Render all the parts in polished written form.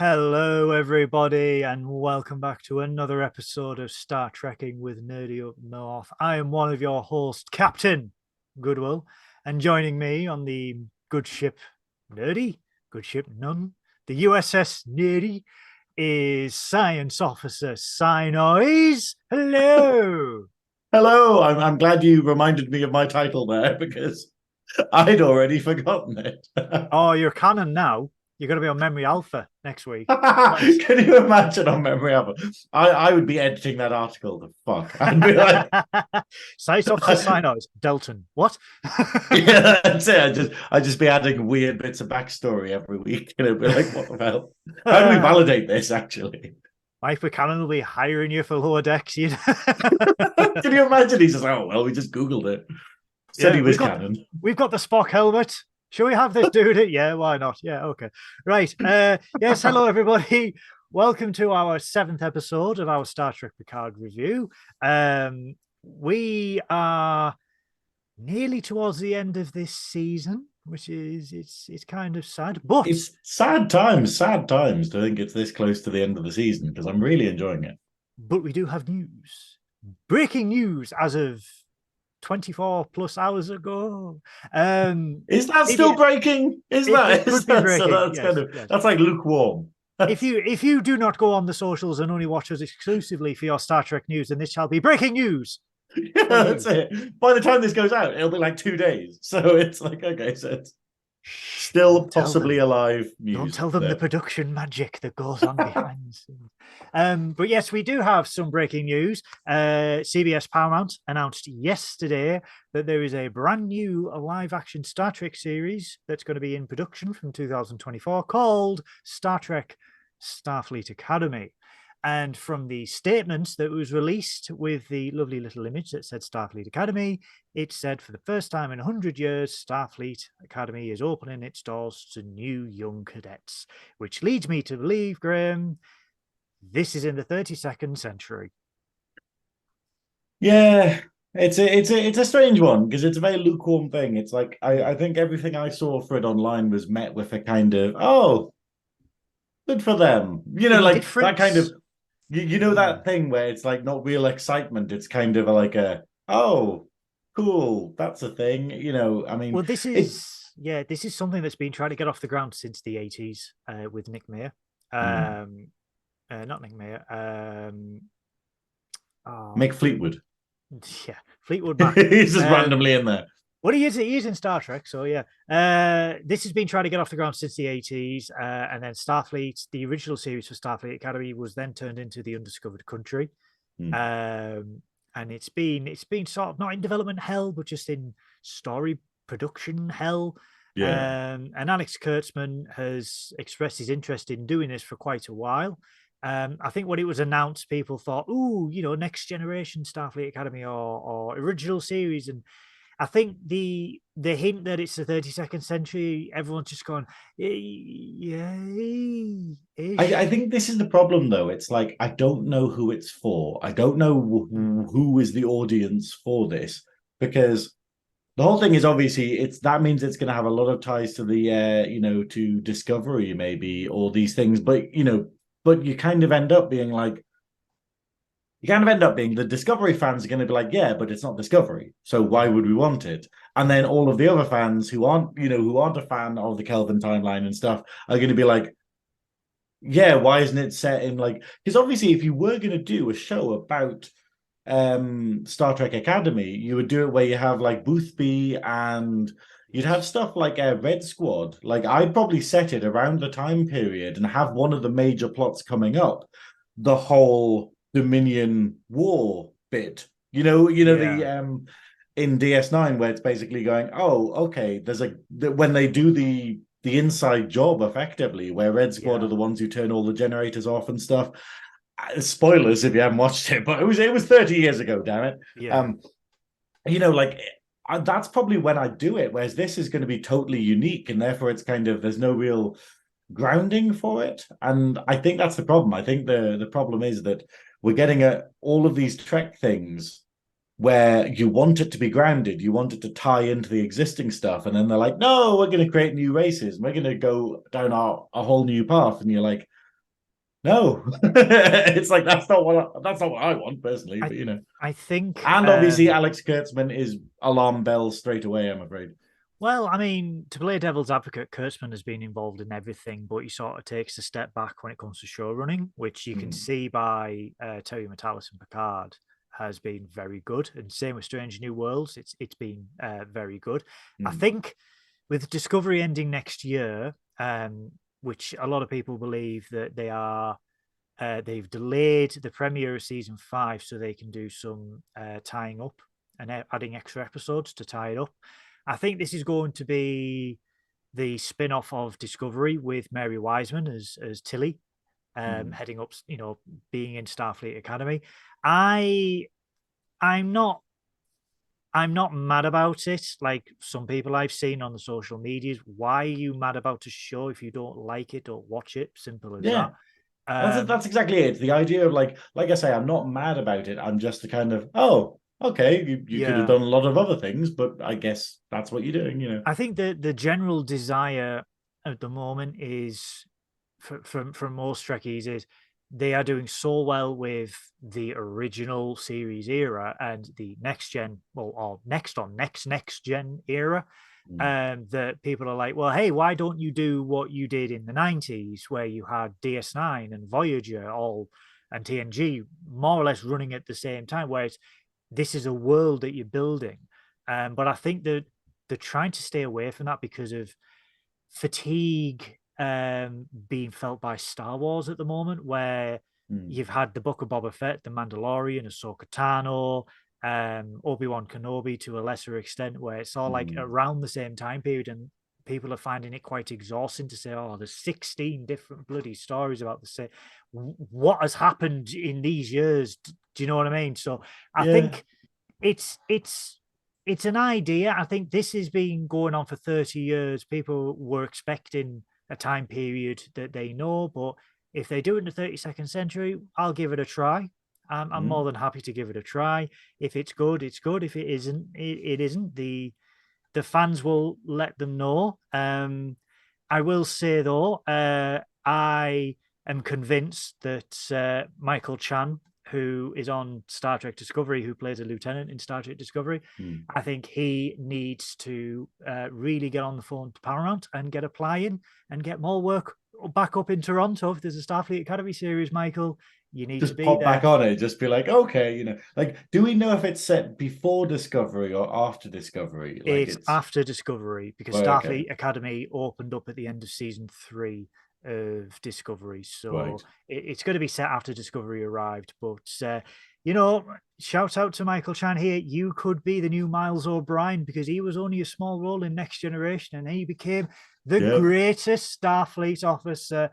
Hello, everybody, and welcome back to another episode of Star Trekking with Nerdy Up North. I am one of your hosts, Captain Goodwill, and joining me on the good ship Nerdy, good ship None, the USS Nerdy, is Science Officer Synoiz. Hello. Hello, I'm glad you reminded me of my title there because I'd already forgotten it. Oh, you're canon now. You're going to be on Memory Alpha next week. Can you imagine on Memory Alpha? I would be editing that article. The fuck, I'd be like, Science Officer Synoiz, Delton. What? yeah, that's it. I'd just be adding weird bits of backstory every week, and it'd be like, what the hell? How do we validate this? Actually, Mike Buchanan will be hiring you for lower decks. can you imagine? He's just, oh well, we just googled it. Said he was canon. We've got the Spock helmet. Shall we have this dude? Yeah, why not? Yeah, okay. Right. Yes, hello, everybody. Welcome to our 7th episode of our Star Trek Picard review. We are nearly towards the end of this season, which is it's kind of sad. But it's sad times to think it's this close to the end of the season because I'm really enjoying it. But we do have news. Breaking news as of 24 plus hours ago. Is that still breaking? Is that breaking? So that's that's like lukewarm. If you do not go on the socials and only watch us exclusively for your Star Trek news, then this shall be breaking news. Yeah, that's it. By the time this goes out, it'll be like 2 days. So it's like, okay, so it's still possibly alive news. Don't tell them the production magic that goes on behind the scenes. But yes, we do have some breaking news. CBS Paramount announced yesterday that there is a brand new live action Star Trek series that's going to be in production from 2024 called Star Trek Starfleet Academy. And from the statements that was released with the lovely little image that said Starfleet Academy, it said for the first time in 100 years, Starfleet Academy is opening its doors to new young cadets, which leads me to believe, Graeme, this is in the 32nd century. Yeah, it's a strange one because it's a very lukewarm thing. It's like I think everything I saw for it online was met with a kind of, oh, good for them. You know, like that kind of, you know, that thing where it's like not real excitement. It's kind of like a, oh, cool, that's a thing. You know, I mean, well, this is something that's been trying to get off the ground since the 80s with Nick Mayer. Not Nick Mayer. Mick Fleetwood. Yeah, Fleetwood Mac. He's just randomly in there. Well, he is in Star Trek, so yeah. This has been trying to get off the ground since the 80s, and then Starfleet, the original series for Starfleet Academy, was then turned into the Undiscovered Country, and it's been sort of not in development hell, but just in story production hell. Yeah. And Alex Kurtzman has expressed his interest in doing this for quite a while. I think when it was announced, people thought, "Ooh, you know, next generation Starfleet Academy or original series," and I think the hint that it's the 32nd century, everyone's just going, yeah. I think this is the problem, though. It's like, I don't know who it's for. I don't know who is the audience for this, because the whole thing is obviously that means it's going to have a lot of ties to the to Discovery maybe, or these things, but you kind of end up being like, the Discovery fans are going to be like, yeah, but it's not Discovery, so why would we want it? And then all of the other fans who aren't a fan of the Kelvin timeline and stuff are going to be like, yeah, why isn't it set in like? Because obviously, if you were going to do a show about Star Trek Academy, you would do it where you have like Boothby and you'd have stuff like Red Squad. Like, I'd probably set it around the time period and have one of the major plots coming up, the whole Dominion war bit. The in DS9 where it's basically going, oh, okay, when they do the inside job effectively, where Red Squad are the ones who turn all the generators off and stuff. Spoilers if you haven't watched it, but it was 30 years ago, damn it. Yeah. That's probably when I do it, whereas this is going to be totally unique, and therefore it's kind of, there's no real grounding for it. And I think that's the problem. I think the problem is that we're getting all of these Trek things where you want it to be grounded, you want it to tie into the existing stuff, and then they're like, no, we're going to create new races, we're going to go down a whole new path, and you're like, No, it's like that's not what I want personally. I But you know, I think and obviously Alex Kurtzman is alarm bells straight away. I'm afraid. well, I mean, to play devil's advocate, Kurtzman has been involved in everything, but he sort of takes a step back when it comes to show running, which you can Mm. see by Terry Matalas and Picard has been very good, and same with Strange New Worlds. It's been very good. I Mm. think with Discovery ending next year, which a lot of people believe that they've delayed the premiere of season 5 so they can do some tying up and adding extra episodes to tie it up. I think this is going to be the spin-off of Discovery with Mary Wiseman as Tilly, Mm. heading up, being in Starfleet Academy. I I'm not I'm not mad about it. Like some people I've seen on the social medias, why are you mad about a show? If you don't like it, don't watch it. Simple as Yeah, that. Um, that's exactly it. The idea of like I say, I'm not mad about it. I'm just the kind of okay, you could have yeah, done a lot of other things, but I guess that's what you're doing. You know. I think the general desire at the moment is from most Trekkies is they are doing so well with the original series era and the next gen, well, or next gen era, Mm. that people are like, well, hey, why don't you do what you did in the 90s where you had DS9 and Voyager all and TNG more or less running at the same time, whereas this is a world that you're building. But I think that they're trying to stay away from that because of fatigue being felt by Star Wars at the moment, where Mm. you've had the Book of Boba Fett, the Mandalorian, Ahsoka Tano, Obi-Wan Kenobi to a lesser extent, where it's all like Mm. around the same time period, and people are finding it quite exhausting to say, oh, there's 16 different bloody stories about the same. What has happened in these years? Do you know what I mean? So I Yeah. think it's it's it's an idea. I think this has been going on for 30 years. People were expecting a time period that they know, but if they do it in the 32nd century, I'll give it a try. I'm more Mm. than happy to give it a try. If it's good, it's good. If it isn't, it isn't. The fans will let them know. I will say though, I am convinced that Michael Chan, who is on Star Trek Discovery, who plays a lieutenant in Star Trek Discovery, Mm. I think he needs to really get on the phone to Paramount and get applying and get more work back up in Toronto. If there's a Starfleet Academy series, Michael, you need to Just be pop back there. on it, just be like, okay, like, do we know if it's set before Discovery or after Discovery? Like, It's it's after Discovery because well, okay, Starfleet Academy opened up at the end of season 3 of Discovery. So right, it's going to be set after Discovery arrived. But, you know, shout out to Michael Chan here. You could be the new Miles O'Brien because he was only a small role in Next Generation and he became the yep. greatest Starfleet officer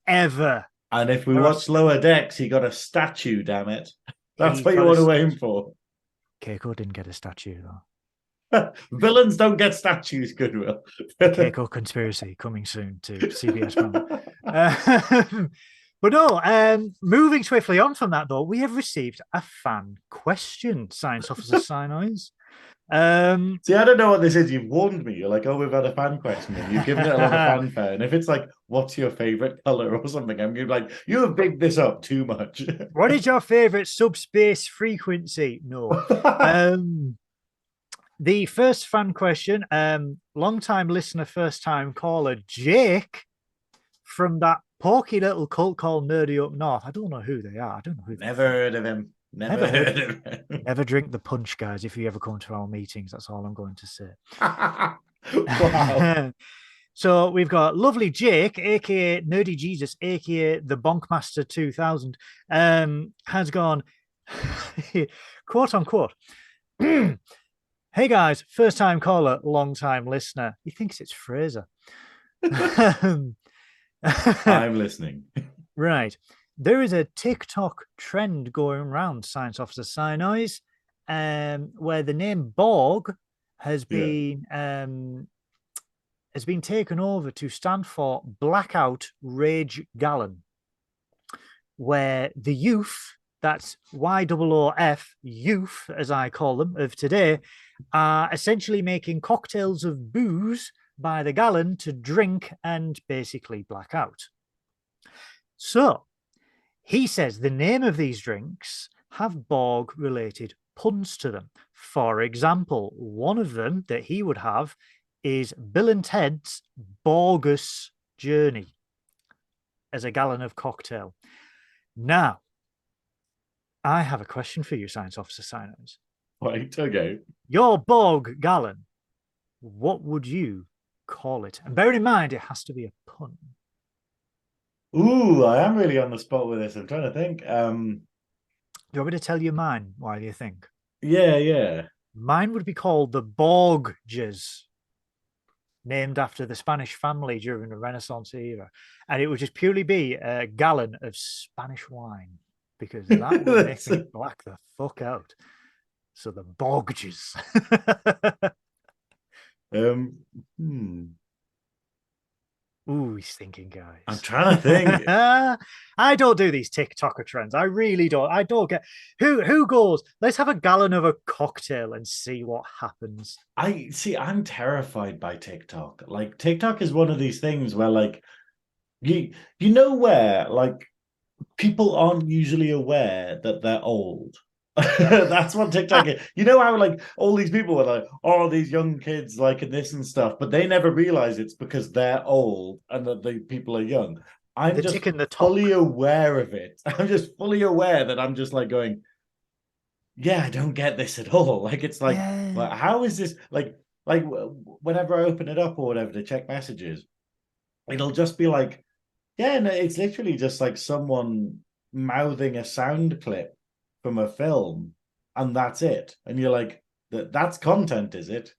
ever. And if we There are, watch Lower Decks, he got a statue. Damn it, that's he's what you got a want to aim statue. for. Keiko didn't get a statue, though. Villains don't get statues. Goodwill. The Keiko conspiracy coming soon to CBS Paramount. But no, moving swiftly on from that, though, we have received a fan question, Science Officer Synoiz. See, I don't know what this is. You've warned me. You're like, oh, we've had a fan question, and you've given it a lot of fanfare. And if it's like, what's your favorite color or something, I'm gonna be like, you have bigged this up too much. What is your favorite subspace frequency? No. The first fan question, long time listener, first time caller, Jake from that porky little cult called Nerdy Up North. I don't know who they are. I don't know who. Never heard of him. Never Never heard heard of of him. Never drink the punch, guys, if you ever come to our meetings. That's all I'm going to say. Wow. So we've got lovely Jake, aka Nerdy Jesus, aka the Bonkmaster 2000, has gone, quote unquote. Hey guys, first time caller, long time listener. He thinks it's Fraser. I'm listening. Right. There is a TikTok trend going around, Science Officer Synoiz, where the name Borg has Yeah. been taken over to stand for Blackout Rage Gallon, where the youth, that's YOOF, youth, as I call them, of today, are essentially making cocktails of booze by the gallon to drink and basically black out. So He says the name of these drinks have Borg-related puns to them. For example, one of them that he would have is Bill and Ted's Borgus Journey as a gallon of cocktail. Now, I have a question for you, Science Officer Synoiz. Right, okay. Your Borg gallon, what would you call it? And bear in mind, it has to be a pun. Ooh, I am really on the spot with this. I'm trying to think. Do you want me to tell you mine while you think? Yeah. Mine would be called the Borgias, named after the Spanish family during the Renaissance era. And it would just purely be a gallon of Spanish wine, because that would make me black the fuck out. So the Borgias. Ooh, he's thinking, guys. I'm trying to think. I don't do these TikToker trends. I really don't. I don't get who goes, let's have a gallon of a cocktail and see what happens. I'm terrified by TikTok. Like, TikTok is one of these things where, like, you know, where, like, people aren't usually aware that they're old. That's what TikTok is. You know how, like, all these people are like, oh, these young kids liking this and stuff, but they never realize it's because they're old and that the people are young. I'm just fully aware of it. I'm just fully aware that I'm just like going, yeah, I don't get this at all. Like, it's like, well, how is this? Like whenever I open it up or whatever to check messages, it'll just be like, yeah, no, it's literally just like someone mouthing a sound clip from a film, and that's it. And you're like, that's content, is it?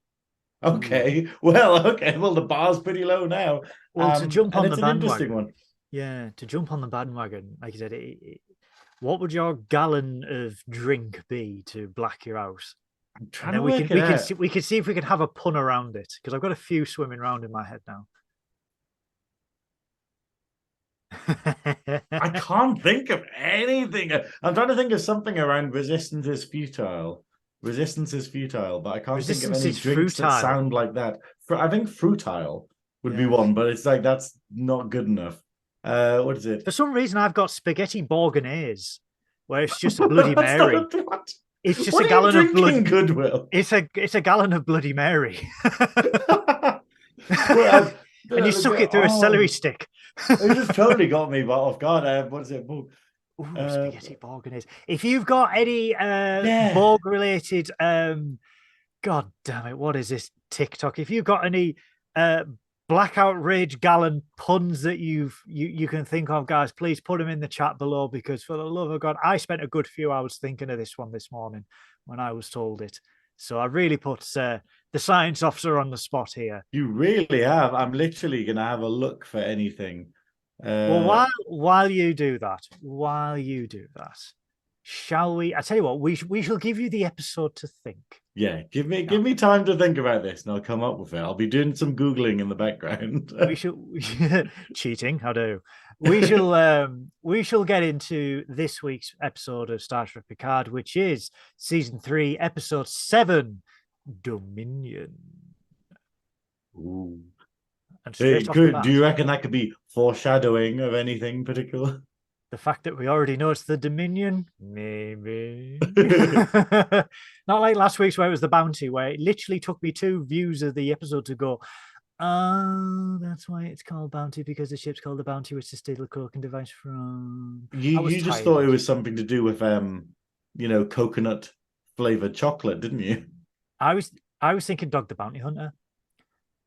Okay, well, the bar's pretty low now. Well, to jump on the bandwagon, an interesting one. Yeah, to jump on the bandwagon, like you said, what would your gallon of drink be to black you out? I'm trying to work it out. We can see if we can have a pun around it, because I've got a few swimming around in my head now. I can't think of anything. I'm trying to think of something around resistance is futile. Resistance is futile, but I can't think of any drinks that sound like that. I think fruitile would be one, but it's like, that's not good enough. What is it? For some reason, I've got spaghetti bordinaise, where it's just a Bloody Mary. It's just a gallon of blood. Goodwill. It's a gallon of Bloody Mary. Well, and you suck it through a celery stick. It just totally got me off guard. What is it? Ooh, spaghetti bordinaise. If you've got any Borg-related, God damn it, what is this TikTok? If you've got any blackout rage gallon puns that you can think of, guys, please put them in the chat below, because for the love of God, I spent a good few hours thinking of this one this morning when I was told it. So I really put the science officer on the spot here. You really have. I'm literally going to have a look for anything. Well, while you do that, shall we? I tell you what, we shall give you the episode to think. Yeah, give me time to think about this, and I'll come up with it. I'll be doing some Googling in the background. we should cheating. How do we shall get into this week's episode of Star Trek Picard, which is season 3, episode 7, Dominion. Ooh. Do you reckon that could be foreshadowing of anything particular? The fact that we already know it's the Dominion, maybe. Not like last week's where it was the Bounty, where it literally took me 2 views of the episode to go, oh, that's why it's called Bounty, because the ship's called the Bounty, which is still the cloaking device from. You just thought it was something to do with coconut flavored chocolate, didn't you? I was thinking Dog the Bounty Hunter.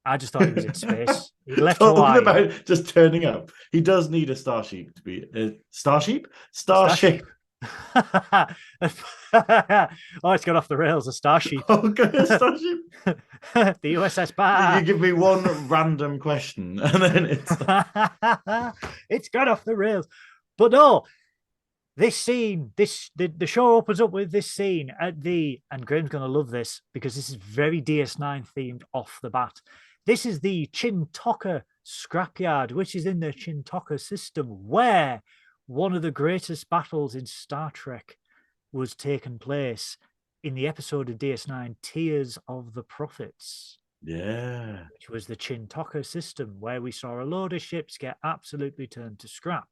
I just thought he was in space. He left Talking Hawaii. about just turning up. He does need a starship to be starship. Oh, it's got off the rails. A starship. Oh, good, a starship. The USS Bar. You give me one random question, and then it's got off the rails. But no, this scene, the show opens up with this scene and Graeme's going to love this because this is very DS9 themed off the bat. This is the Chintoka scrapyard, which is in the Chintoka system, where one of the greatest battles in Star Trek was taken place in the episode of DS9, Tears of the Prophets. Yeah. Which was the Chintoka system, where we saw a load of ships get absolutely turned to scrap.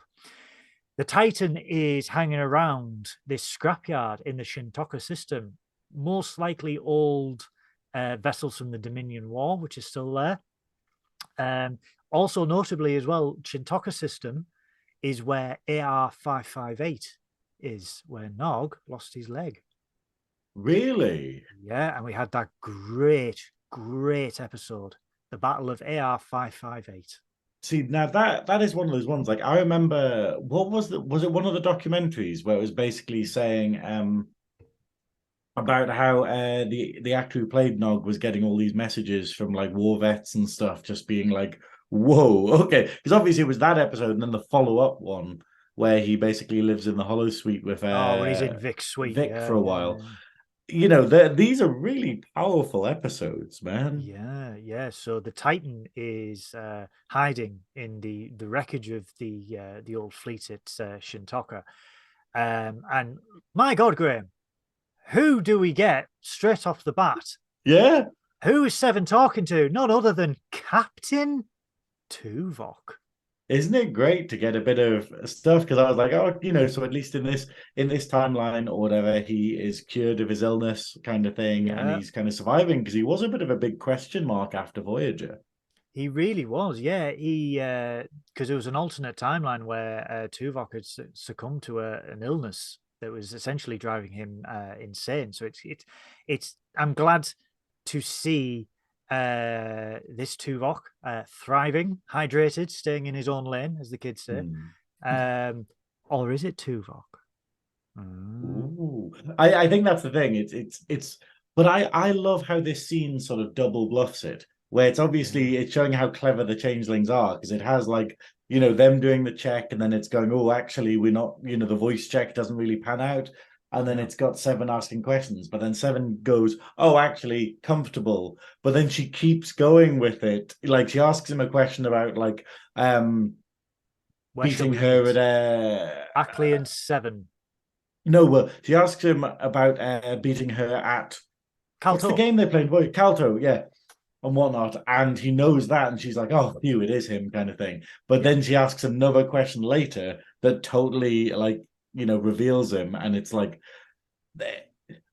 The Titan is hanging around this scrapyard in the Shintoka system, most likely old vessels from the Dominion War, which is still there. Also, notably as well, Shintoka system is where AR-558 is, where Nog lost his leg. Really? Yeah, and we had that great episode, the Battle of AR-558. See, now that is one of those ones. Like I remember, what was it one of the documentaries where it was basically saying about how the actor who played Nog was getting all these messages from like war vets and stuff, just being like, "Whoa, okay," because obviously it was that episode, and then the follow-up one where he basically lives in the Hollow Suite with Oh, when he's in Vic's suite, Vic yeah, for a yeah, while. yeah. You know, these are really powerful episodes, man. Yeah, yeah. So the Titan is hiding in the wreckage of the old fleet at Shintoka, and my God, Graeme, who do we get straight off the bat? Yeah. Who is Seven talking to? None other than Captain Tuvok. Isn't it great to get a bit of stuff? Because I was like, oh, you know, so at least in this timeline or whatever, he is cured of his illness, kind of thing, and Yeah, he's kind of surviving because he was a bit of a big question mark after Voyager. he really was. Yeah, he because it was an alternate timeline where Tuvok had succumbed to an illness that was essentially driving him insane. So it's I'm glad to see this Tuvok thriving, hydrated, staying in his own lane, as the kids say. Hmm. Or is it Tuvok? Mm. Ooh. I think that's the thing. It's but I love how this scene sort of double bluffs it, where it's Yeah. obviously it's showing how clever the changelings are, because it has like, you know, them doing the check and then it's going, oh, actually we're not, you know, the voice check doesn't really pan out. And then Yeah. it's got Seven asking questions, but then Seven goes, oh, actually comfortable. But then she keeps going with it. Like she asks him a question about like Where shall beating we her meet? at Ackley and Seven. no, well, she asks him about beating her at what's the Calto. game they played? Boy, Calto, yeah, and whatnot. And he knows that, and she's like, "Oh, phew, it is him," kind of thing. But Yeah. then she asks another question later that totally, like, you know, reveals him, and it's like,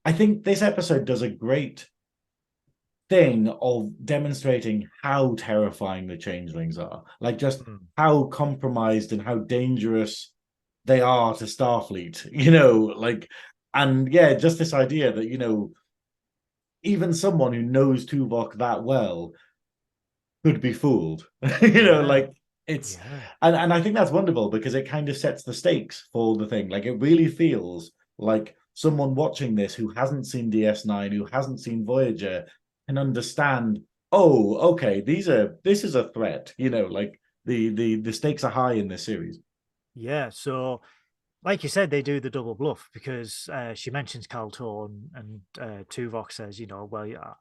I think this episode does a great thing of demonstrating how terrifying the changelings are, like just Mm. how compromised and how dangerous they are to Starfleet, you know, like, and yeah, just this idea that, you know, even someone who knows Tuvok that well could be fooled, you know, Yeah. like it's, Yeah. and I think that's wonderful because it kind of sets the stakes for the thing. Like, it really feels like someone watching this who hasn't seen DS9, who hasn't seen Voyager, can understand, oh, okay, this is a threat, you know, like the stakes are high in this series. Yeah. So, like you said, they do the double bluff because she mentions Calto and Tuvok says, you know, well, yeah,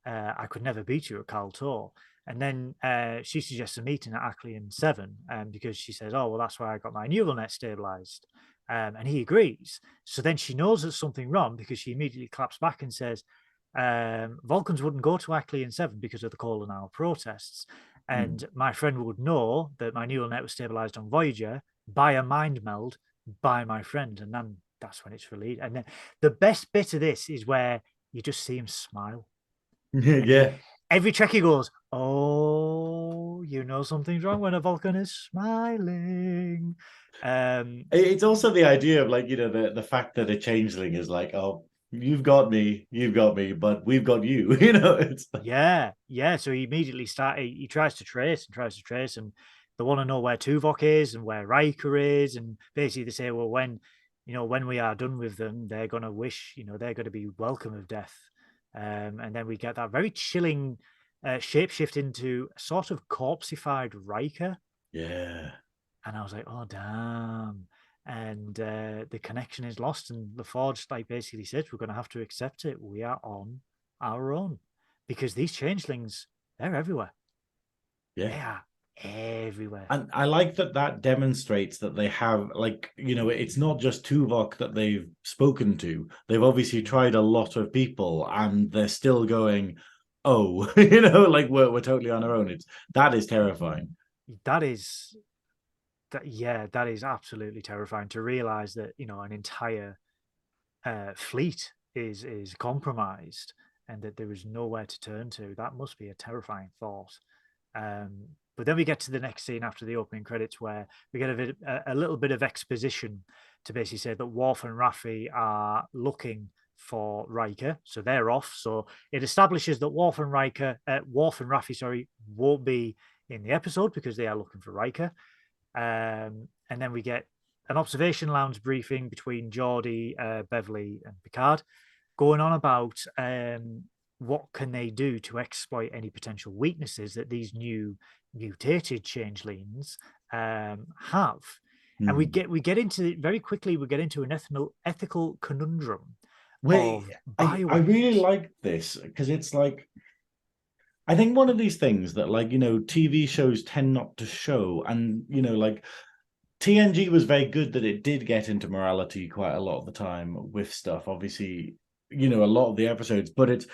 I could never beat you at Calto. And then she suggests a meeting at Ackley and Seven because she says, oh, well, that's where I got my neural net stabilized. And he agrees. So then she knows there's something wrong because she immediately claps back and says, Vulcans wouldn't go to Ackley and Seven because of the coal and hour protests. Mm. And my friend would know that my neural net was stabilized on Voyager by a mind meld by my friend. And then that's when it's released. And then the best bit of this is where you just see him smile. And Yeah. every Trekkie goes, oh, you know something's wrong when a Vulcan is smiling. It's also the idea of, like, you know, the fact that a changeling is like, oh, you've got me, but we've got you. You know, it's like, Yeah, yeah. So he immediately he tries to trace and tries to trace, and they want to know where Tuvok is and where Riker is, and basically they say, well, when we are done with them, they're gonna wish, they're gonna be welcome of death. And then we get that very chilling shapeshift into a sort of corpseified Riker, yeah, and I was like, oh damn. And the connection is lost, and the Forge like basically says we're going to have to accept it. We are on our own because these changelings, they're everywhere. yeah. They are everywhere. And I like that demonstrates that they have, like, you know, it's not just Tuvok that they've spoken to. They've obviously Mm. tried a lot of people, and they're still going, oh, you know, like we're totally on our own. That is terrifying. That is that is absolutely terrifying to realize that, an entire fleet is compromised and that there is nowhere to turn to. That must be a terrifying thought. But then we get to the next scene after the opening credits where we get a little bit of exposition to basically say that Worf and Raffi are looking for Riker, so they're off. So it establishes that Worf and Raffi, sorry, won't be in the episode because they are looking for Riker. And then we get an observation lounge briefing between Geordi, Beverly, and Picard, going on about what can they do to exploit any potential weaknesses that these new mutated changelings have. And we get into very quickly. We get into an ethical conundrum. I really like this because it's like, I think one of these things that, like, TV shows tend not to show, and like TNG was very good that it did get into morality quite a lot of the time with stuff. Obviously, a lot of the episodes, but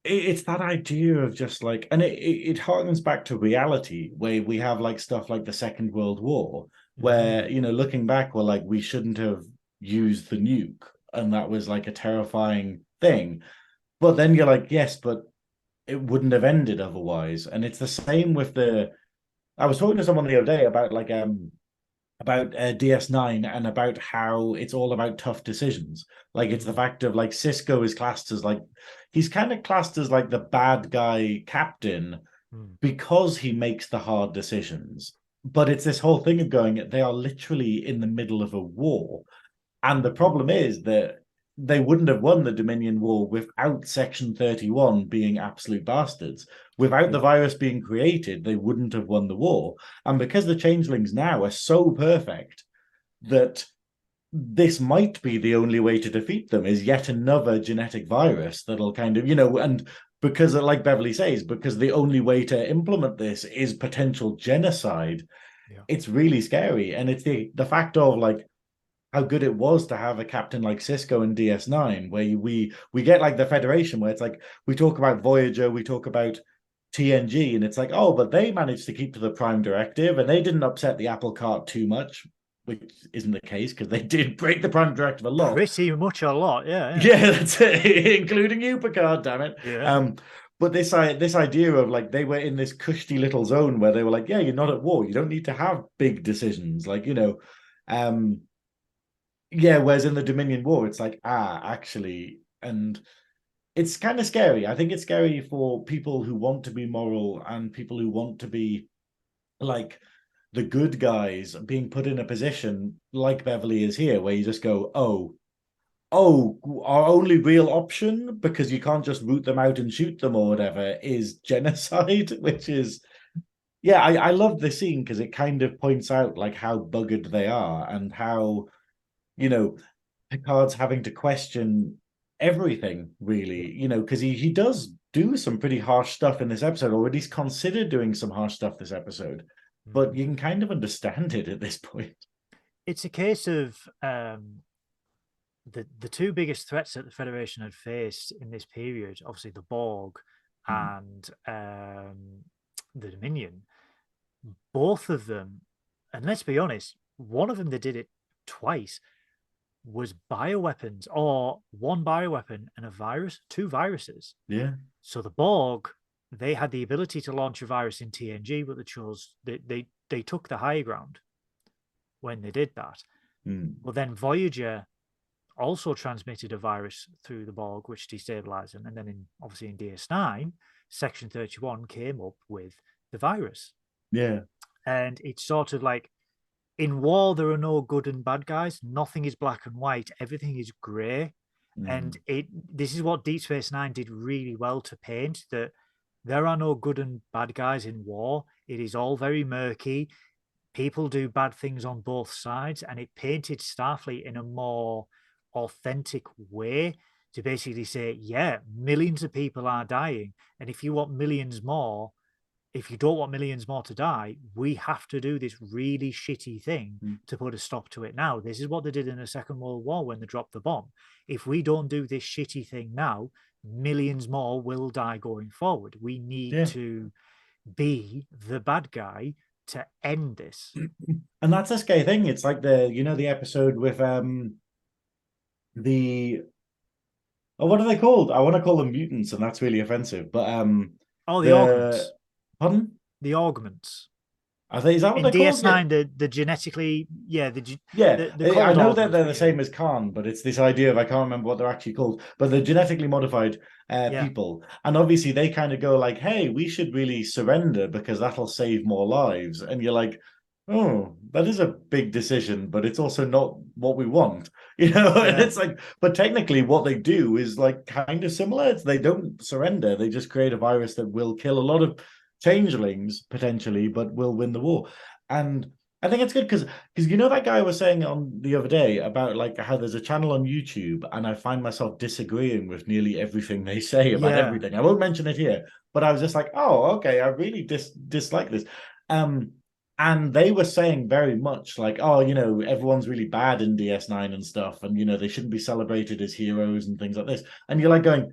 it's that idea of just like, and it harkens back to reality where we have like stuff like the Second World War, where looking back, we're like, we shouldn't have used the nuke, and that was like a terrifying thing. But then you're like, yes, but it wouldn't have ended otherwise. And it's the same with I was talking to someone the other day about like DS9 and about how it's all about tough decisions. Like, it's the fact of like Sisko is classed as like, he's kind of classed as like the bad guy captain because he makes the hard decisions. But it's this whole thing of going, they are literally in the middle of a war. And the problem is that they wouldn't have won the Dominion War without Section 31 being absolute bastards. Without the virus being created, they wouldn't have won the war. And because the Changelings now are so perfect that this might be the only way to defeat them is yet another genetic virus that'll kind of, and because, like Beverly says, because the only way to implement this is potential genocide, it's really scary. And it's the fact of like, how good it was to have a captain like Sisko in DS9, where we get like the Federation, where it's like we talk about Voyager, we talk about TNG, and it's like, oh, but they managed to keep to the Prime Directive, and they didn't upset the apple cart too much, which isn't the case because they did break the Prime Directive a lot. Pretty much a lot, yeah. Yeah, that's it, including you, Picard. Damn it. Yeah. But this idea of like they were in this cushy little zone where they were like, yeah, you're not at war, you don't need to have big decisions, like yeah, whereas in the Dominion War, it's like, actually, and it's kind of scary. I think it's scary for people who want to be moral and people who want to be like the good guys being put in a position like Beverly is here, where you just go, our only real option, because you can't just root them out and shoot them or whatever, is genocide, which is, yeah, I love this scene because it kind of points out like how buggered they are and how, Picard's having to question everything, really, because he does do some pretty harsh stuff in this episode, or at least consider doing some harsh stuff this episode. But you can kind of understand it at this point. It's a case of the two biggest threats that the Federation had faced in this period, obviously the Borg and the Dominion. Both of them, and let's be honest, one of them that did it twice was bioweapons, or one bioweapon and a virus, two viruses. Yeah. So the Borg, they had the ability to launch a virus in TNG, but they took the high ground when they did that. But then Voyager also transmitted a virus through the Borg, which destabilized them. And then obviously in DS9, Section 31 came up with the virus. Yeah. And it's sort of like, in war, there are no good and bad guys. Nothing is black and white. Everything is grey. And this is what Deep Space Nine did really well to paint, that there are no good and bad guys in war. It is all very murky. People do bad things on both sides. And it painted Starfleet in a more authentic way to basically say, yeah, millions of people are dying. And if you want millions more, if you don't want millions more to die, we have to do this really shitty thing to put a stop to it now. This is what they did in the Second World War when they dropped the bomb. If we don't do this shitty thing now, millions more will die going forward. We need to be the bad guy to end this. And that's a scary thing. It's like the episode with the what are they called? I want to call them mutants, and that's really offensive. But The augments. Pardon? The augments. Is that what In they're called? DS9, the genetically, Yeah, the I cold know that augments, they're but the same as Khan, but it's this idea of I can't remember what they're actually called, but they're genetically modified people, and obviously they kind of go like, "Hey, we should really surrender because that'll save more lives," and you're like, "Oh, that is a big decision, but it's also not what we want," you know. And it's like, but technically, what they do is like kind of similar. They don't surrender; they just create a virus that will kill a lot of changelings potentially, but will win the war, and. I think it's good because you know that guy was saying on the other day about like how there's a channel on YouTube and I find myself disagreeing with nearly everything they say about everything. I won't mention it here, but I was just like, oh, okay, I really dislike this. And they were saying very much like, oh, everyone's really bad in DS9 and stuff, and they shouldn't be celebrated as heroes and things like this. And you're like going,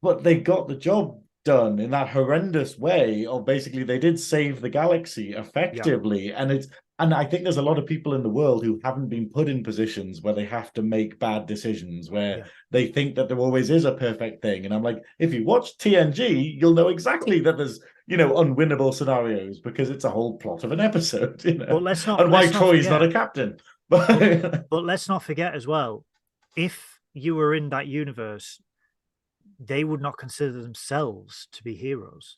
but they got the job done in that horrendous way of basically they did save the galaxy effectively, and I think there's a lot of people in the world who haven't been put in positions where they have to make bad decisions where they think that there always is a perfect thing. And I'm like, if you watch TNG, you'll know exactly that there's unwinnable scenarios because it's a whole plot of an episode, But let's not, and why Troy's not a captain. But let's not forget as well, if you were in that universe, they would not consider themselves to be heroes.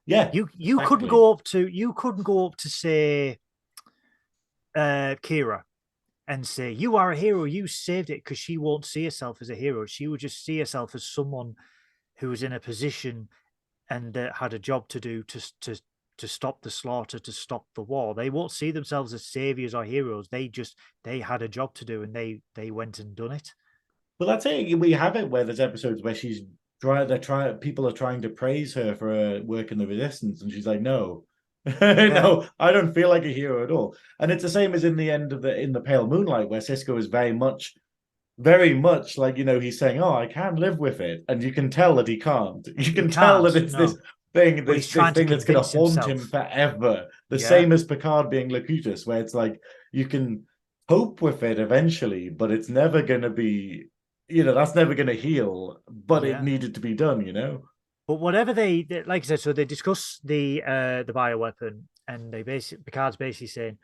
Yeah, you couldn't go up to say Kira and say you are a hero, you saved it, because she won't see herself as a hero. She would just see herself as someone who was in a position and had a job to do to stop the slaughter, to stop the war. They won't see themselves as saviors or heroes. They had a job to do and they went and done it. Well, that's it. We have it where there's episodes where people are trying to praise her for her work in the resistance, and she's like, no. No, I don't feel like a hero at all. And it's the same as in the end of in the Pale Moonlight, where Cisco is very much like, he's saying, oh, I can live with it. And you can tell that he can't. You can tell that it's this thing, this thing that's going to haunt him forever. The same as Picard being Locutus, where it's like, you can cope with it eventually, but it's never going to be, that's never going to heal, but it needed to be done. But whatever they like I said, so they discuss the bioweapon, and Picard's basically saying,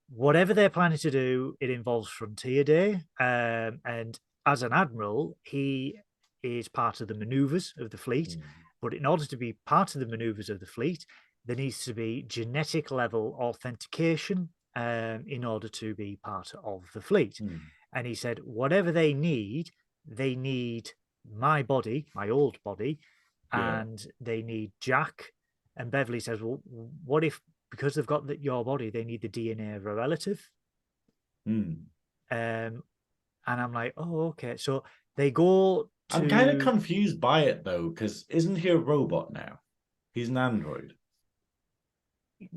whatever they're planning to do, it involves Frontier Day. And as an admiral, he is part of the maneuvers of the fleet. But in order to be part of the maneuvers of the fleet, there needs to be genetic level authentication in order to be part of the fleet. And he said, whatever they need my body, my old body, and they need Jack. And Beverly says, well, what if, because they've got your body, they need the DNA of a relative? And I'm like, oh, okay. So they go to... I'm kind of confused by it, though, because isn't he a robot now? He's an android.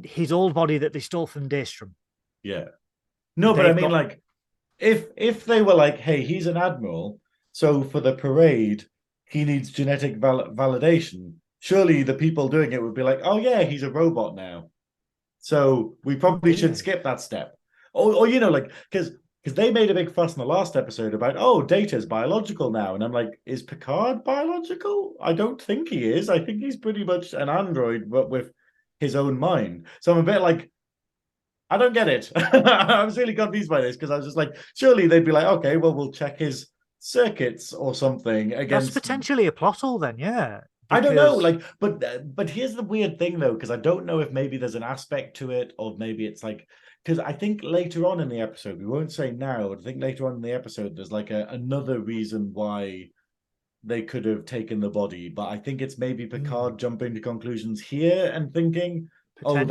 His old body that they stole from Daystrom. Yeah. No, but I mean, like, if they were like, hey, he's an admiral, so for the parade, he needs genetic validation, surely the people doing it would be like, oh, yeah, he's a robot now. So we probably should skip that step. Or like, because they made a big fuss in the last episode about, oh, Data's biological now. And I'm like, is Picard biological? I don't think he is. I think he's pretty much an android, but with his own mind. So I'm a bit like, I don't get it. I was really confused by this because I was just like, surely they'd be like, okay, well, we'll check his circuits or something against... That's potentially a plot hole then, yeah. I don't know, like, but here's the weird thing, though, because I don't know if maybe there's an aspect to it, or maybe it's like, because I think later on in the episode, we won't say now, but I think later on in the episode, there's like another reason why they could have taken the body, but I think it's maybe Picard jumping to conclusions here and thinking, oh,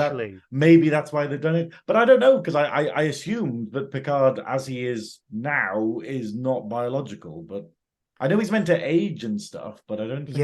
maybe that's why they've done it. But I don't know, because I assumed that Picard, as he is now, is not biological, but I know he's meant to age and stuff, but I don't think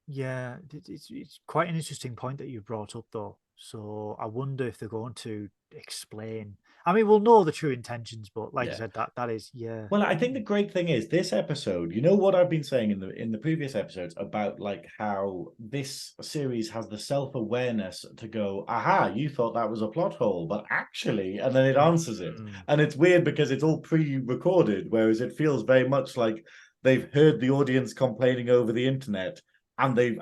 Yeah, it's quite an interesting point that you brought up, though. So I wonder if they're going to explain. I mean, we'll know the true intentions, but like Yeah. you said, that is, yeah. Well, I think the great thing is this episode, you know what I've been saying in the previous episodes about like how this series has the self-awareness to go, aha, you thought that was a plot hole, but actually, and then it answers it. And it's weird because it's all pre-recorded, whereas it feels very much like they've heard the audience complaining over the internet and they've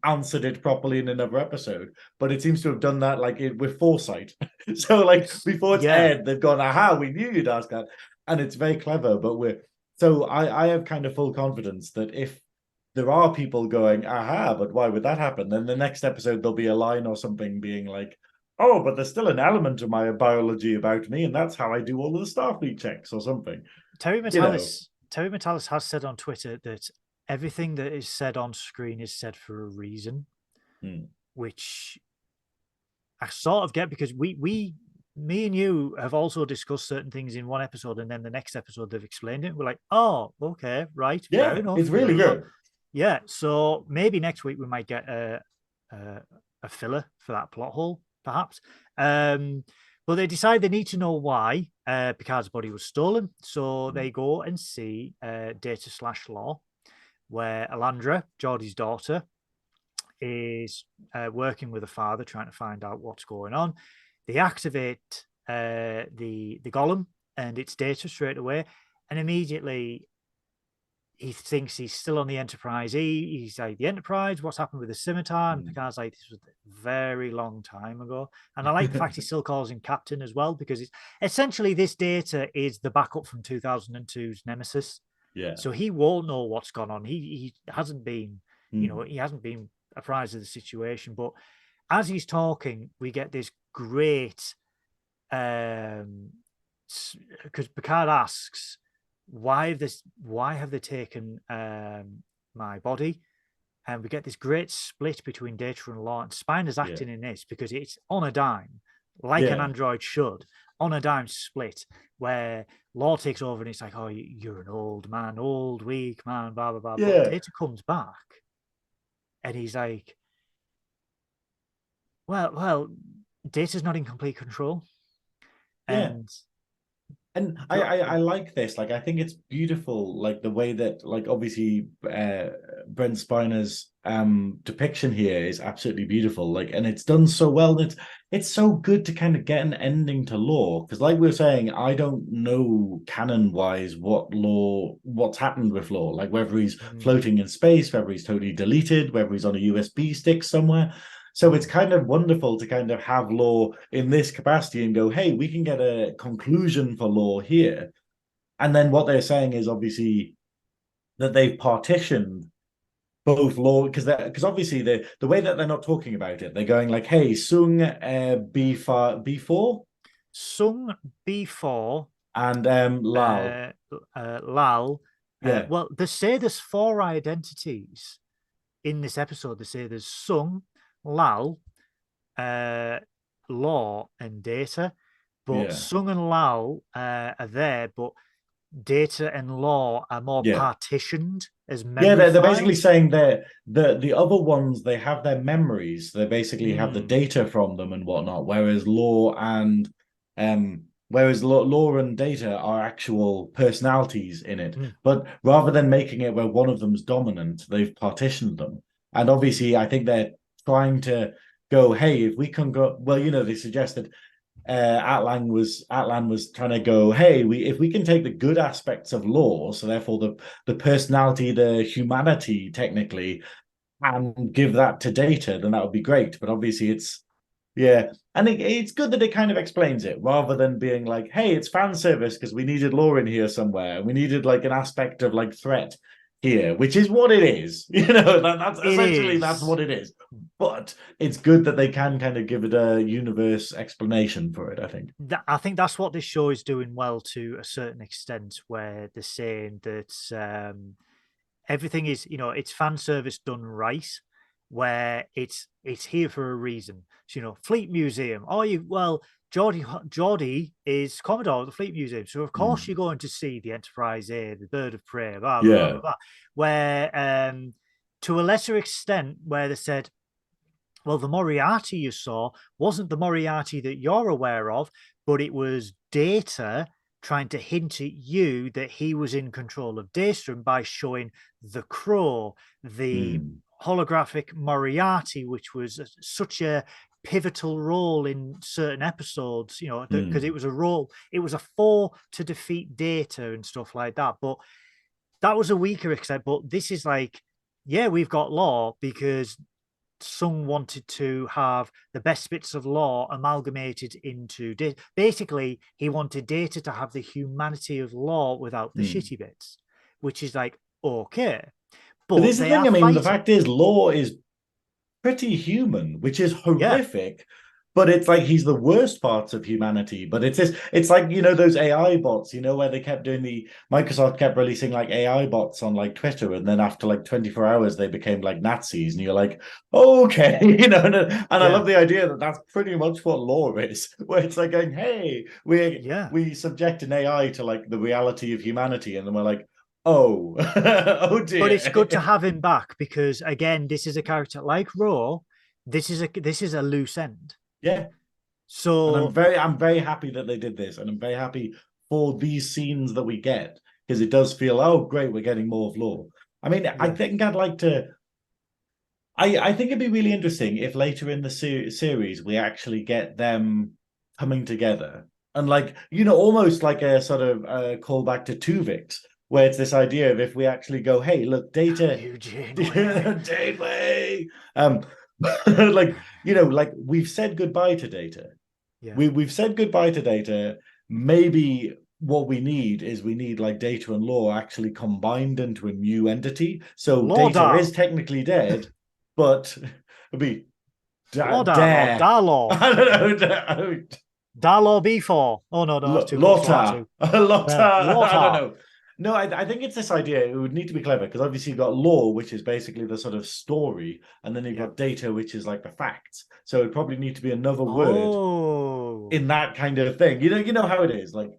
answered it properly in another episode. But it seems to have done that like with foresight. So like before it's aired, they've gone, aha, we knew you'd ask that. And it's very clever, but I have kind of full confidence that if there are people going, aha, but why would that happen? Then the next episode there'll be a line or something being like, oh, but there's still an element of my biology about me, and that's how I do all of the Starfleet checks or something. Terry Metalis has said on Twitter that everything that is said on screen is said for a reason, which I sort of get because me and you have also discussed certain things in one episode, and then the next episode they've explained it. We're like, oh, okay, right, fair enough. It's really good. Yeah, so maybe next week we might get a filler for that plot hole, perhaps. But they decide they need to know why Picard's body was stolen, so they go and see Data/Law, where Alandra, Geordie's daughter, is working with her father, trying to find out what's going on. They activate the golem, and it's Data straight away, and immediately he thinks he's still on the Enterprise E. He's like, the Enterprise, what's happened with the scimitar? And Picard's like, this was a very long time ago. And I like the fact he still calls him Captain as well, because it's essentially this Data is the backup from 2002's Nemesis. Yeah. So he won't know what's gone on. He hasn't been, he hasn't been apprised of the situation. But as he's talking, we get this great, because Picard asks, why have they taken my body? And we get this great split between Data and Law, and Spiner's acting in this because it's on a dime, like an android should, on a dime split, where Law takes over and it's like, oh, you're an old man, old, weak man, blah, blah, blah. But Data comes back and he's like, well, Data's not in complete control. And I like this. Like, I think it's beautiful, like the way that, like, obviously Brent Spiner's depiction here is absolutely beautiful. Like, and it's done so well. It's so good to kind of get an ending to Law, because like we were saying, I don't know canon-wise what's happened with Law, like whether he's floating in space, whether he's totally deleted, whether he's on a USB stick somewhere. So it's kind of wonderful to kind of have Law in this capacity and go, hey, we can get a conclusion for Law here. And then what they're saying is obviously that they've partitioned both Law, because obviously the way that they're not talking about it, they're going like, hey, Sung B4? Sung B4. And Lal. Lal. Yeah. Well, they say there's 4 identities in this episode. They say there's Sung, Lal, Law, and Data, but Sung and Lal are there, but Data and Law are more partitioned as memory. Yeah, they're basically saying the other ones, they have their memories. They basically have the data from them and whatnot, whereas Law and Data are actual personalities in it. But rather than making it where one of them's dominant, they've partitioned them. And obviously, I think they're trying to go, hey, if we can go, well, they suggested Atlan was trying to go, hey, if we can take the good aspects of Law, so therefore the personality, the humanity technically, and give that to Data, then that would be great. But obviously it's it's good that it kind of explains it rather than being like, hey, it's fan service because we needed Law in here somewhere. We needed like an aspect of like threat here, which is what it is. That's essentially that's what it is. But it's good that they can kind of give it a universe explanation for it, I think. I think that's what this show is doing well to a certain extent, where they're saying that everything is, it's fan service done right, where it's here for a reason. So, Fleet Museum. Geordie is Commodore of the Fleet Museum, so of course you're going to see the Enterprise A, the Bird of Prey, blah, blah, blah, blah, blah. Where to a lesser extent, where they said, well, the Moriarty you saw wasn't the Moriarty that you're aware of, but it was Data trying to hint at you that he was in control of Daystrom by showing the crow, the holographic Moriarty, which was such a pivotal role in certain episodes, because it was a role, it was a 4 to defeat Data and stuff like that. But that was a weaker except, but this is like, yeah, we've got Law because Sung wanted to have the best bits of Law amalgamated into Data. Basically, he wanted Data to have the humanity of Law without the shitty bits, which is like, okay. But this is the thing, I mean, the fact is, Law is pretty human, which is horrific. But it's like he's the worst parts of humanity. But it's like, those AI bots, where they kept doing Microsoft kept releasing like AI bots on like Twitter. And then after like 24 hours, they became like Nazis. And you're like, okay, and I love the idea that that's pretty much what Law is, where it's like going, hey, we subject an AI to like the reality of humanity. And then we're like, oh, oh dear. But it's good to have him back because, again, this is a character like Ro. This is a loose end. Yeah. So and I'm very happy that they did this, and I'm very happy for these scenes that we get because it does feel, oh great, we're getting more of Law. I mean, I think I'd like to. I think it'd be really interesting if later in the series we actually get them coming together and like almost like a sort of callback to Tuvix, where it's this idea of if we actually go, hey, look, Data, Janeway, like like we've said goodbye to Data. Yeah. We've said goodbye to Data. Maybe what we need like Data and Law actually combined into a new entity. So Data is technically dead, but it'd be Darlaw. I don't know. Darlaw B4. Oh no, that's too Lotta. Lotta. Lotta. I don't know. No, I think it's this idea. It would need to be clever because obviously you've got Law, which is basically the sort of story, and then you've got Data, which is like the facts. So it'd probably need to be another word in that kind of thing. You know how it is, like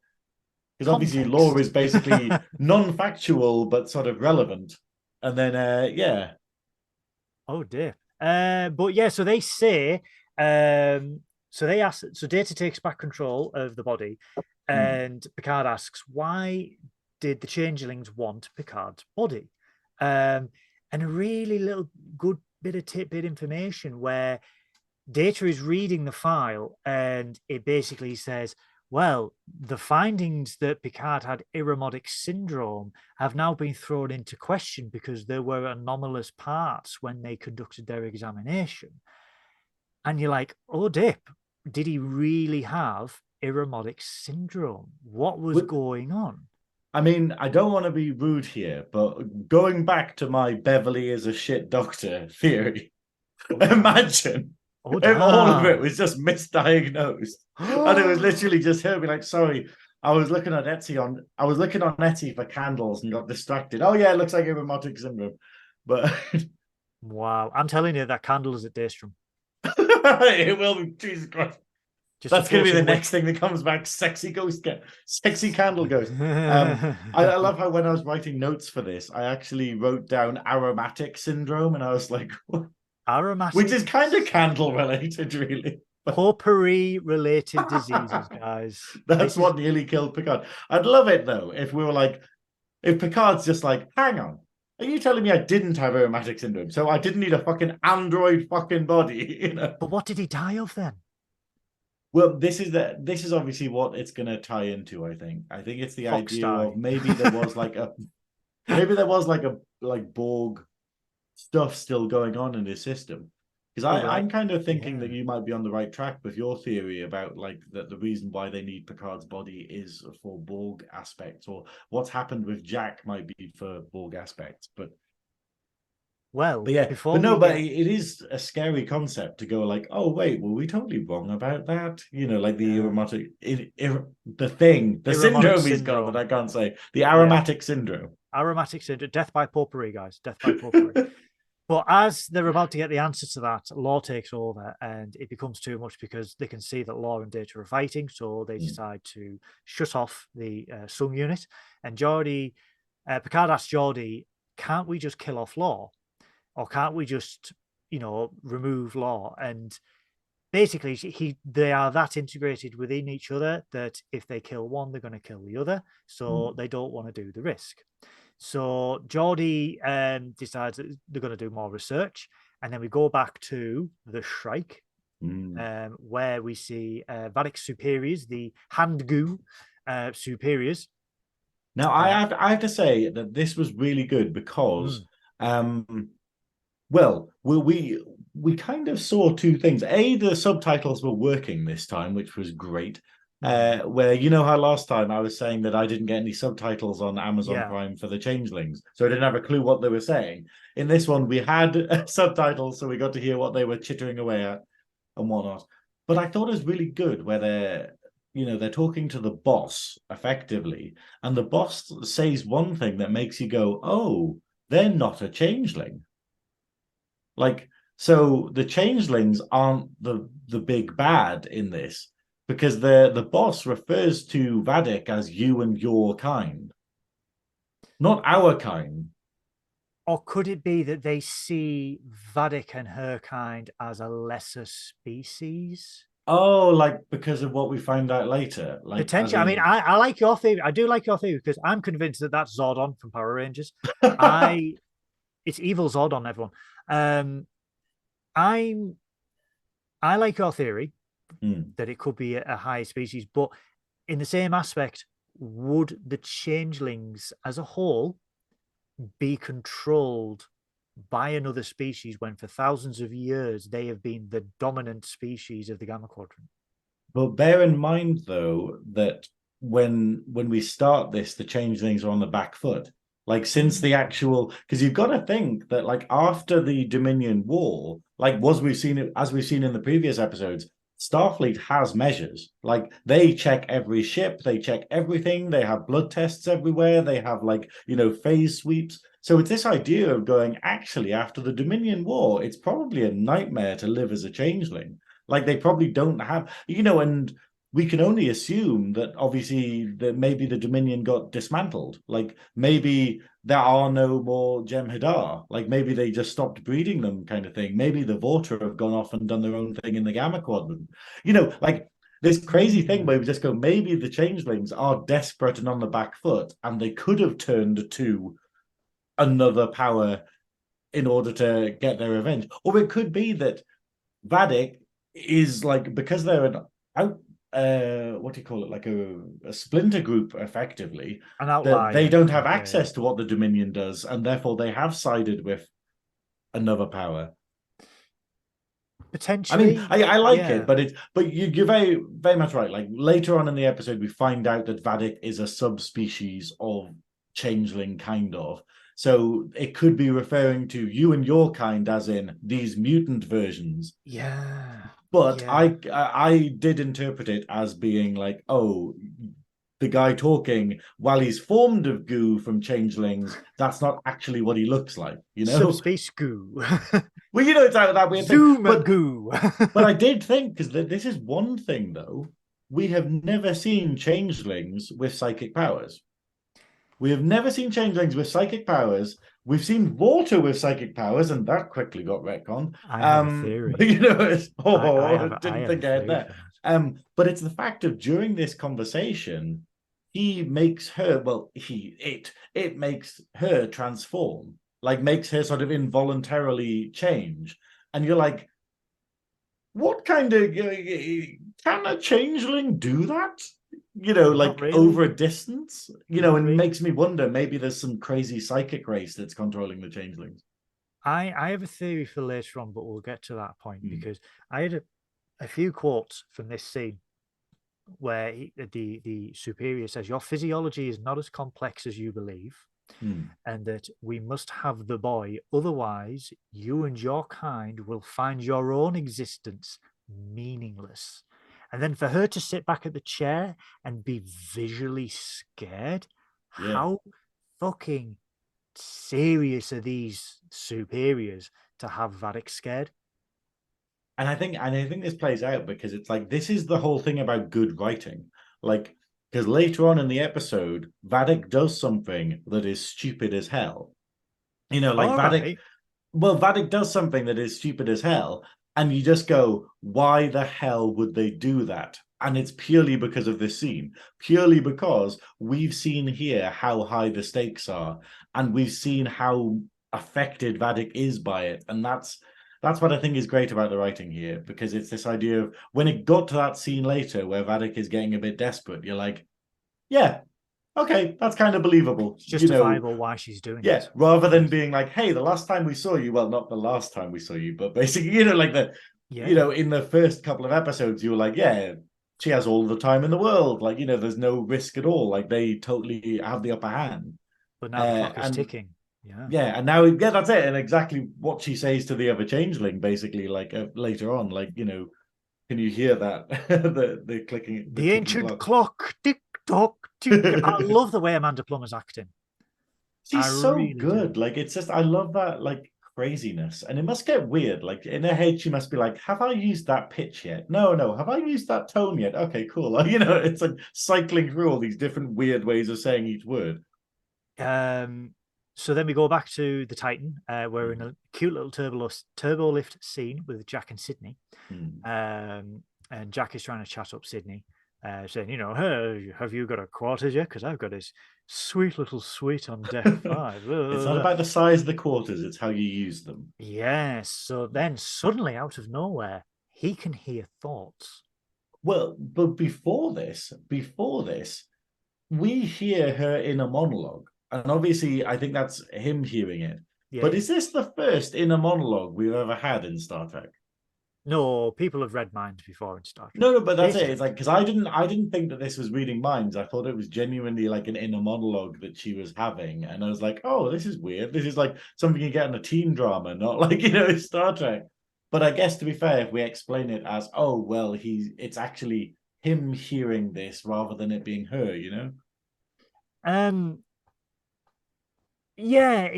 because obviously Law is basically non-factual but sort of relevant, and then Oh dear. But yeah, so they say, so they ask, so Data takes back control of the body, and Picard asks, why did the Changelings want Picard's body? And a really little good bit of tidbit information where Data is reading the file and it basically says, well, the findings that Picard had Irumodic syndrome have now been thrown into question because there were anomalous parts when they conducted their examination. And you're like, oh, dip, did he really have Irumodic syndrome? What was going on? I mean, I don't want to be rude here, but going back to my Beverly is a shit doctor theory, imagine if all of it was just misdiagnosed. And it was literally just her being like, sorry, I was looking on Etsy for candles and got distracted. Oh yeah, it looks like Irumodic syndrome. But wow, I'm telling you that candle is at Daystrom. It will be, Jesus Christ. That's going to be the next thing that comes back. Sexy candle ghost. I love how when I was writing notes for this, I actually wrote down aromatic syndrome, and I was like, what? Aromatic, which is kind of candle related, really. Potpourri related diseases, guys. That's what nearly killed Picard. I'd love it though if we were like, if Picard's just like, hang on, are you telling me I didn't have aromatic syndrome? So I didn't need a fucking android fucking body, But what did he die of then? Well, this is obviously what it's going to tie into. I think it's the idea of maybe there was like a Borg stuff still going on in his system. Because I'm kind of thinking that you might be on the right track with your theory about like that the reason why they need Picard's body is for Borg aspects, or what's happened with Jack might be for Borg aspects. But it is a scary concept to go like, oh wait, were we totally wrong about that? Like the aromatic, the syndrome he's got that I can't say, the aromatic syndrome. Aromatic syndrome, death by potpourri, guys, death by potpourri. But as they're about to get the answer to that, Law takes over, and it becomes too much because they can see that Law and Data are fighting, so they decide to shut off the Sung unit. And Picard asks Geordi, can't we just kill off Law? Or can't we just, remove Law? And basically they are that integrated within each other that if they kill one, they're going to kill the other. So they don't want to do the risk. So Geordie decides that they're going to do more research. And then we go back to the Shrike, where we see Vadic's superiors, the hand goo superiors. Now, I have to say that this was really good because, well, we kind of saw two things. A, the subtitles were working this time, which was great. Where you know how last time I was saying that I didn't get any subtitles on Amazon Prime for the Changelings, so I didn't have a clue what they were saying. In this one, we had subtitles, so we got to hear what they were chittering away at and whatnot. But I thought it was really good where they're talking to the boss effectively, and the boss says one thing that makes you go, "Oh, they're not a changeling." Like, so the changelings aren't the big bad in this. Because the boss refers to Vadic as you and your kind, not our kind. Or could it be that they see Vadic and her kind as a lesser species? Oh, like because of what we find out later. Like potentially. I mean, I like your theory. I do like your theory because I'm convinced that that's Zordon from Power Rangers. It's evil Zordon, everyone. I like your theory that it could be a high species, but in the same aspect, would the changelings as a whole be controlled by another species when for thousands of years they have been the dominant species of the Gamma Quadrant? But bear in mind, though, that when we start this, the changelings are on the back foot. Like since the actual, because you've got to think that like after the Dominion War, like as we've seen in the previous episodes, Starfleet has measures. Like they check every ship, they check everything, they have blood tests everywhere, they have phase sweeps. So it's this idea of going, actually, after the Dominion War, it's probably a nightmare to live as a changeling. Like they probably don't have, and we can only assume that obviously that maybe the Dominion got dismantled. Like maybe there are no more Jem'Hadar. Like maybe they just stopped breeding them, kind of thing. Maybe the Vorta have gone off and done their own thing in the Gamma Quadrant. Like this crazy thing where we just go, maybe the changelings are desperate and on the back foot, and they could have turned to another power in order to get their revenge. Or it could be that Vadic is like, because they're an out what do you call it, like a splinter group effectively, an outlier, that they don't have access to what the Dominion does, and therefore they have sided with another power. Potentially. I mean, I like it, but you're very, very much right. Like later on in the episode, we find out that Vadic is a subspecies of changeling, kind of. So it could be referring to you and your kind, as in these mutant versions. Yeah. But I did interpret it as being like, oh, the guy talking, while he's formed of goo from changelings, that's not actually what he looks like, Subspace goo. Well, it's that weird Zoom thing. goo. But I did think, because this is one thing, though, we have never seen changelings with psychic powers. We have never seen changelings with psychic powers. We've seen Vorta with psychic powers, and that quickly got retconned. I have a theory. Didn't think ahead there. But it's the fact of during this conversation, he makes her, it makes her transform, like makes her sort of involuntarily change. And you're like, what kind of, can a changeling do that? Like really. Over a distance, and really. Makes me wonder, maybe there's some crazy psychic race that's controlling the changelings. I have a theory for later on, but we'll get to that point because I had a few quotes from this scene where the superior says, your physiology is not as complex as you believe, and that we must have the boy, otherwise you and your kind will find your own existence meaningless. And then for her to sit back at the chair and be visually scared, how fucking serious are these superiors to have Vadic scared? And I think this plays out because it's like, this is the whole thing about good writing. Like, because later on in the episode, Vadic does something that is stupid as hell. Vadic. Right. Well, Vadic does something that is stupid as hell, And you just go, why the hell would they do that? And it's purely because of this scene, purely because we've seen here how high the stakes are, and we've seen how affected Vadik is by it. And that's what I think is great about the writing here, because it's this idea of when it got to that scene later where Vadik is getting a bit desperate, you're like, yeah, okay, that's kind of believable. It's justifiable why she's doing yeah, it. rather than being like, hey, the last time we saw you, well, not the last time we saw you, but basically, like in the first couple of episodes, you were like, yeah, she has all the time in the world. Like, there's no risk at all. Like, they totally have the upper hand. But now the clock is ticking. Yeah. Yeah, and now, that's it. And exactly what she says to the other changeling, basically, like later on, like, can you hear that? the clicking. The ancient clock, tick tock, tick. I love the way Amanda Plummer's acting. She's so good. Like, it's just, I love that, like, craziness. And it must get weird. Like, in her head, she must be like, have I used that pitch yet? No. Have I used that tone yet? Okay, cool. It's like cycling through all these different weird ways of saying each word. So then we go back to the Titan. We're in a cute little turbo lift scene with Jack and Sydney. And Jack is trying to chat up Sydney, saying, hey, have you got a quarters yet? Because I've got this sweet little suite on deck 5. It's not about the size of the quarters, it's how you use them. Yes. So then suddenly, out of nowhere, he can hear thoughts. Well, but before this, we hear her in a monologue. And obviously, I think that's him hearing it. Yeah. But is this the first inner monologue we've ever had in Star Trek? No, people have read minds before in Star Trek. No, but that's it. It's like, because I didn't think that this was reading minds. I thought it was genuinely like an inner monologue that she was having, and I was like, oh, this is weird. This is like something you get in a teen drama, not like Star Trek. But I guess, to be fair, if we explain it as, oh well, it's actually him hearing this rather than it being her, Yeah,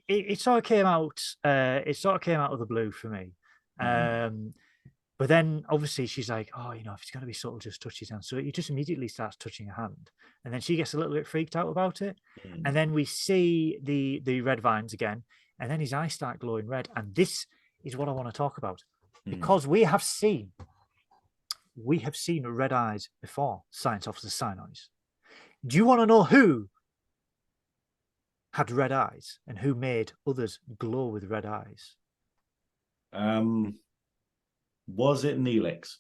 it sort of came out. It sort of came out of the blue for me. But then obviously she's like, oh, if it's going to be subtle, just touch his hand. So he just immediately starts touching her hand. And then she gets a little bit freaked out about it. And then we see the red vines again. And then his eyes start glowing red. And this is what I want to talk about. Because we have seen red eyes before, Science Officer Synoiz. Do you want to know who had red eyes and who made others glow with red eyes? Was it Neelix?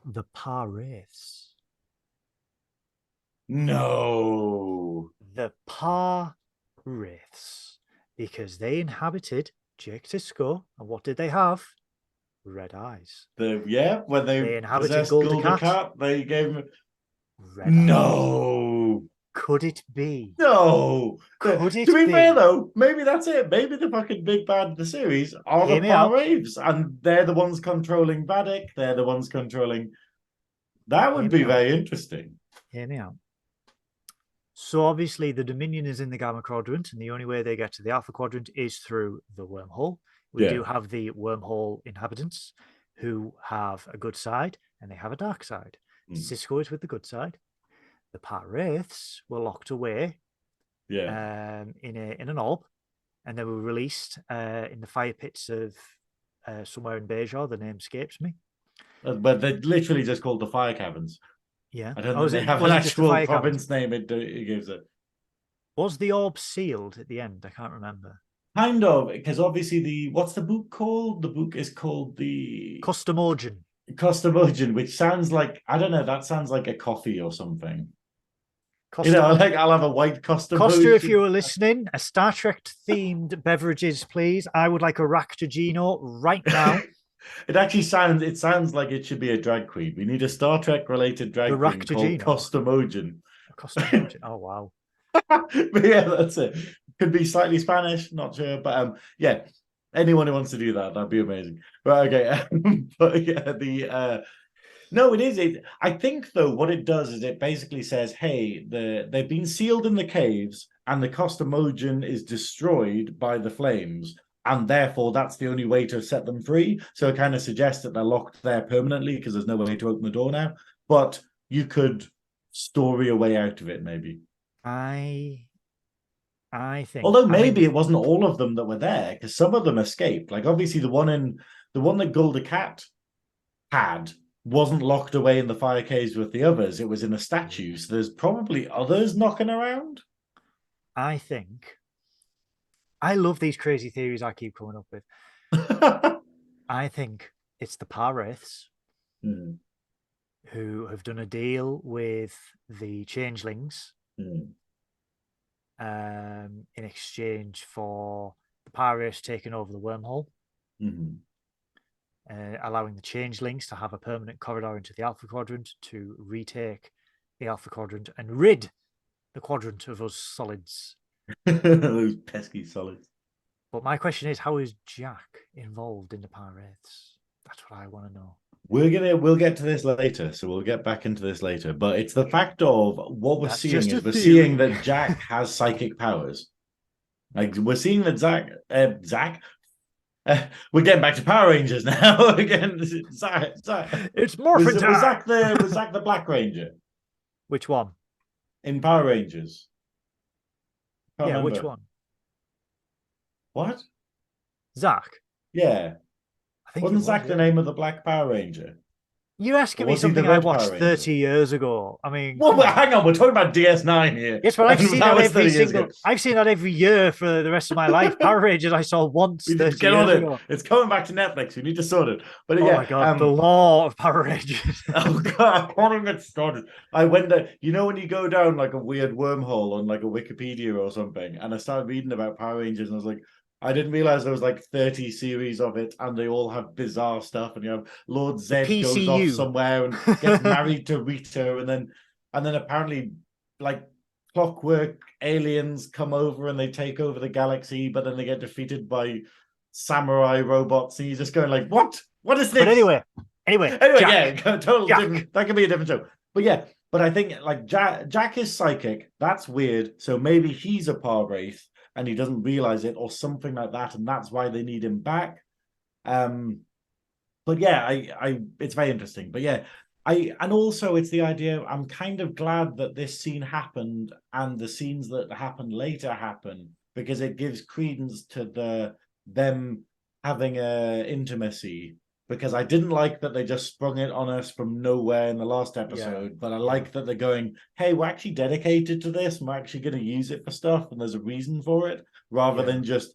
The Par-Wraiths. No. The Par-Wraiths. Because they inhabited Jake Sisko, and what did they have? Red eyes. When they inhabited Golden Cat, they gave him red eyes. Could it be? No. Could it be? To be fair, be? though, maybe that's it. Maybe the fucking big bad of the series are the Par-Wraiths, and they're the ones controlling Vadik. They're the ones controlling. That would be very interesting. Hear me out. So obviously the Dominion is in the Gamma Quadrant, and the only way they get to the Alpha Quadrant is through the wormhole. We do have the wormhole inhabitants who have a good side and they have a dark side. Sisko is with the good side. The Par-Wraiths were locked away in an orb, and they were released in the fire pits of somewhere in Bajor. The name escapes me. But they're literally just called the fire caverns. Yeah. I don't think they have an actual province name it gives it. Was the orb sealed at the end? I can't remember. Kind of, because obviously what's the book called? The book is called the Costamogen, which sounds like, I don't know, that sounds like a coffee or something. Like I'll have a white Costa. Costa, if you were listening, a Star Trek themed beverages, please. I would like a Ractagino right now. It sounds like it should be a drag queen. We need a Star Trek related drag queen called Costamogen. Costamogen. Oh wow. But yeah, that's it. Could be slightly Spanish, not sure, but yeah. Anyone who wants to do that, that'd be amazing. But okay, but yeah, no, it is. I think though, what it does is it basically says, hey, they've been sealed in the caves, and the Costamogen is destroyed by the flames, and therefore that's the only way to set them free. So it kind of suggests that they're locked there permanently because there's no way to open the door now. But you could story a way out of it, maybe. I think. Although I maybe mean, it wasn't all of them that were there, because some of them escaped. Like obviously the one that Gulda Cat had wasn't locked away in the fire caves with the others. It was in a statue. So there's probably others knocking around. I think. I love these crazy theories I keep coming up with. I think it's the Paraths Mm, who have done a deal with the Changelings mm, in exchange for the Paraths taking over the wormhole, mm. allowing the Changelings to have a permanent corridor into the Alpha Quadrant to retake the Alpha Quadrant and rid the quadrant of us solids. Those pesky solids. But my question is, how is Jack involved in the Paraths? That's what I want to know. We'll get to this later, so we'll get back into this later. But it's the fact of what we're That's seeing just is a we're theory. seeing that Jack has psychic powers. Like we're seeing that we're getting back to Power Rangers now. Again, Zach. It's morphin' time. Was Zach the Black Ranger Which one? in Power Rangers? Can't remember. Which one? What? Zach. Yeah. I think Wasn't Zach the name of the Black Power Ranger? You're asking me Was he the something I Red watched Power 30 years ago. I mean, Well, hang on, we're talking about DS9 here. yes, but I've And seen that that was every 30 years single. ago. I've seen that every year for the rest of my life. Power Rangers I saw once We need to 30 get on years it. ago. It's coming back to Netflix. We need to sort it. But Oh yeah, my god, the law of Power Rangers. oh god, I can't even get started. I went there. You know when you go down like a weird wormhole on like a Wikipedia or something, and I started reading about Power Rangers, and I was like, I didn't realize there was like 30 series of it, and they all have bizarre stuff. And you have Lord Zed goes off PCU. somewhere and gets married to Rita, and then apparently like clockwork aliens come over and they take over the galaxy, but then they get defeated by samurai robots, and you're just going like, what? What is this? But anyway, Jack. Yeah, total different. That could be a different show. But yeah, but I think like Jack is psychic. That's weird. So maybe he's a Par Wraith and he doesn't realize it, or something like that, and that's why they need him back. But yeah, I it's very interesting. But yeah, and also it's the idea. I'm kind of glad that this scene happened and the scenes that happened later happen, because it gives credence to them having a intimacy. Because I didn't like that they just sprung it on us from nowhere in the last episode, but I like that they're going, hey, we're actually dedicated to this, and we're actually going to use it for stuff, and there's a reason for it, rather than just,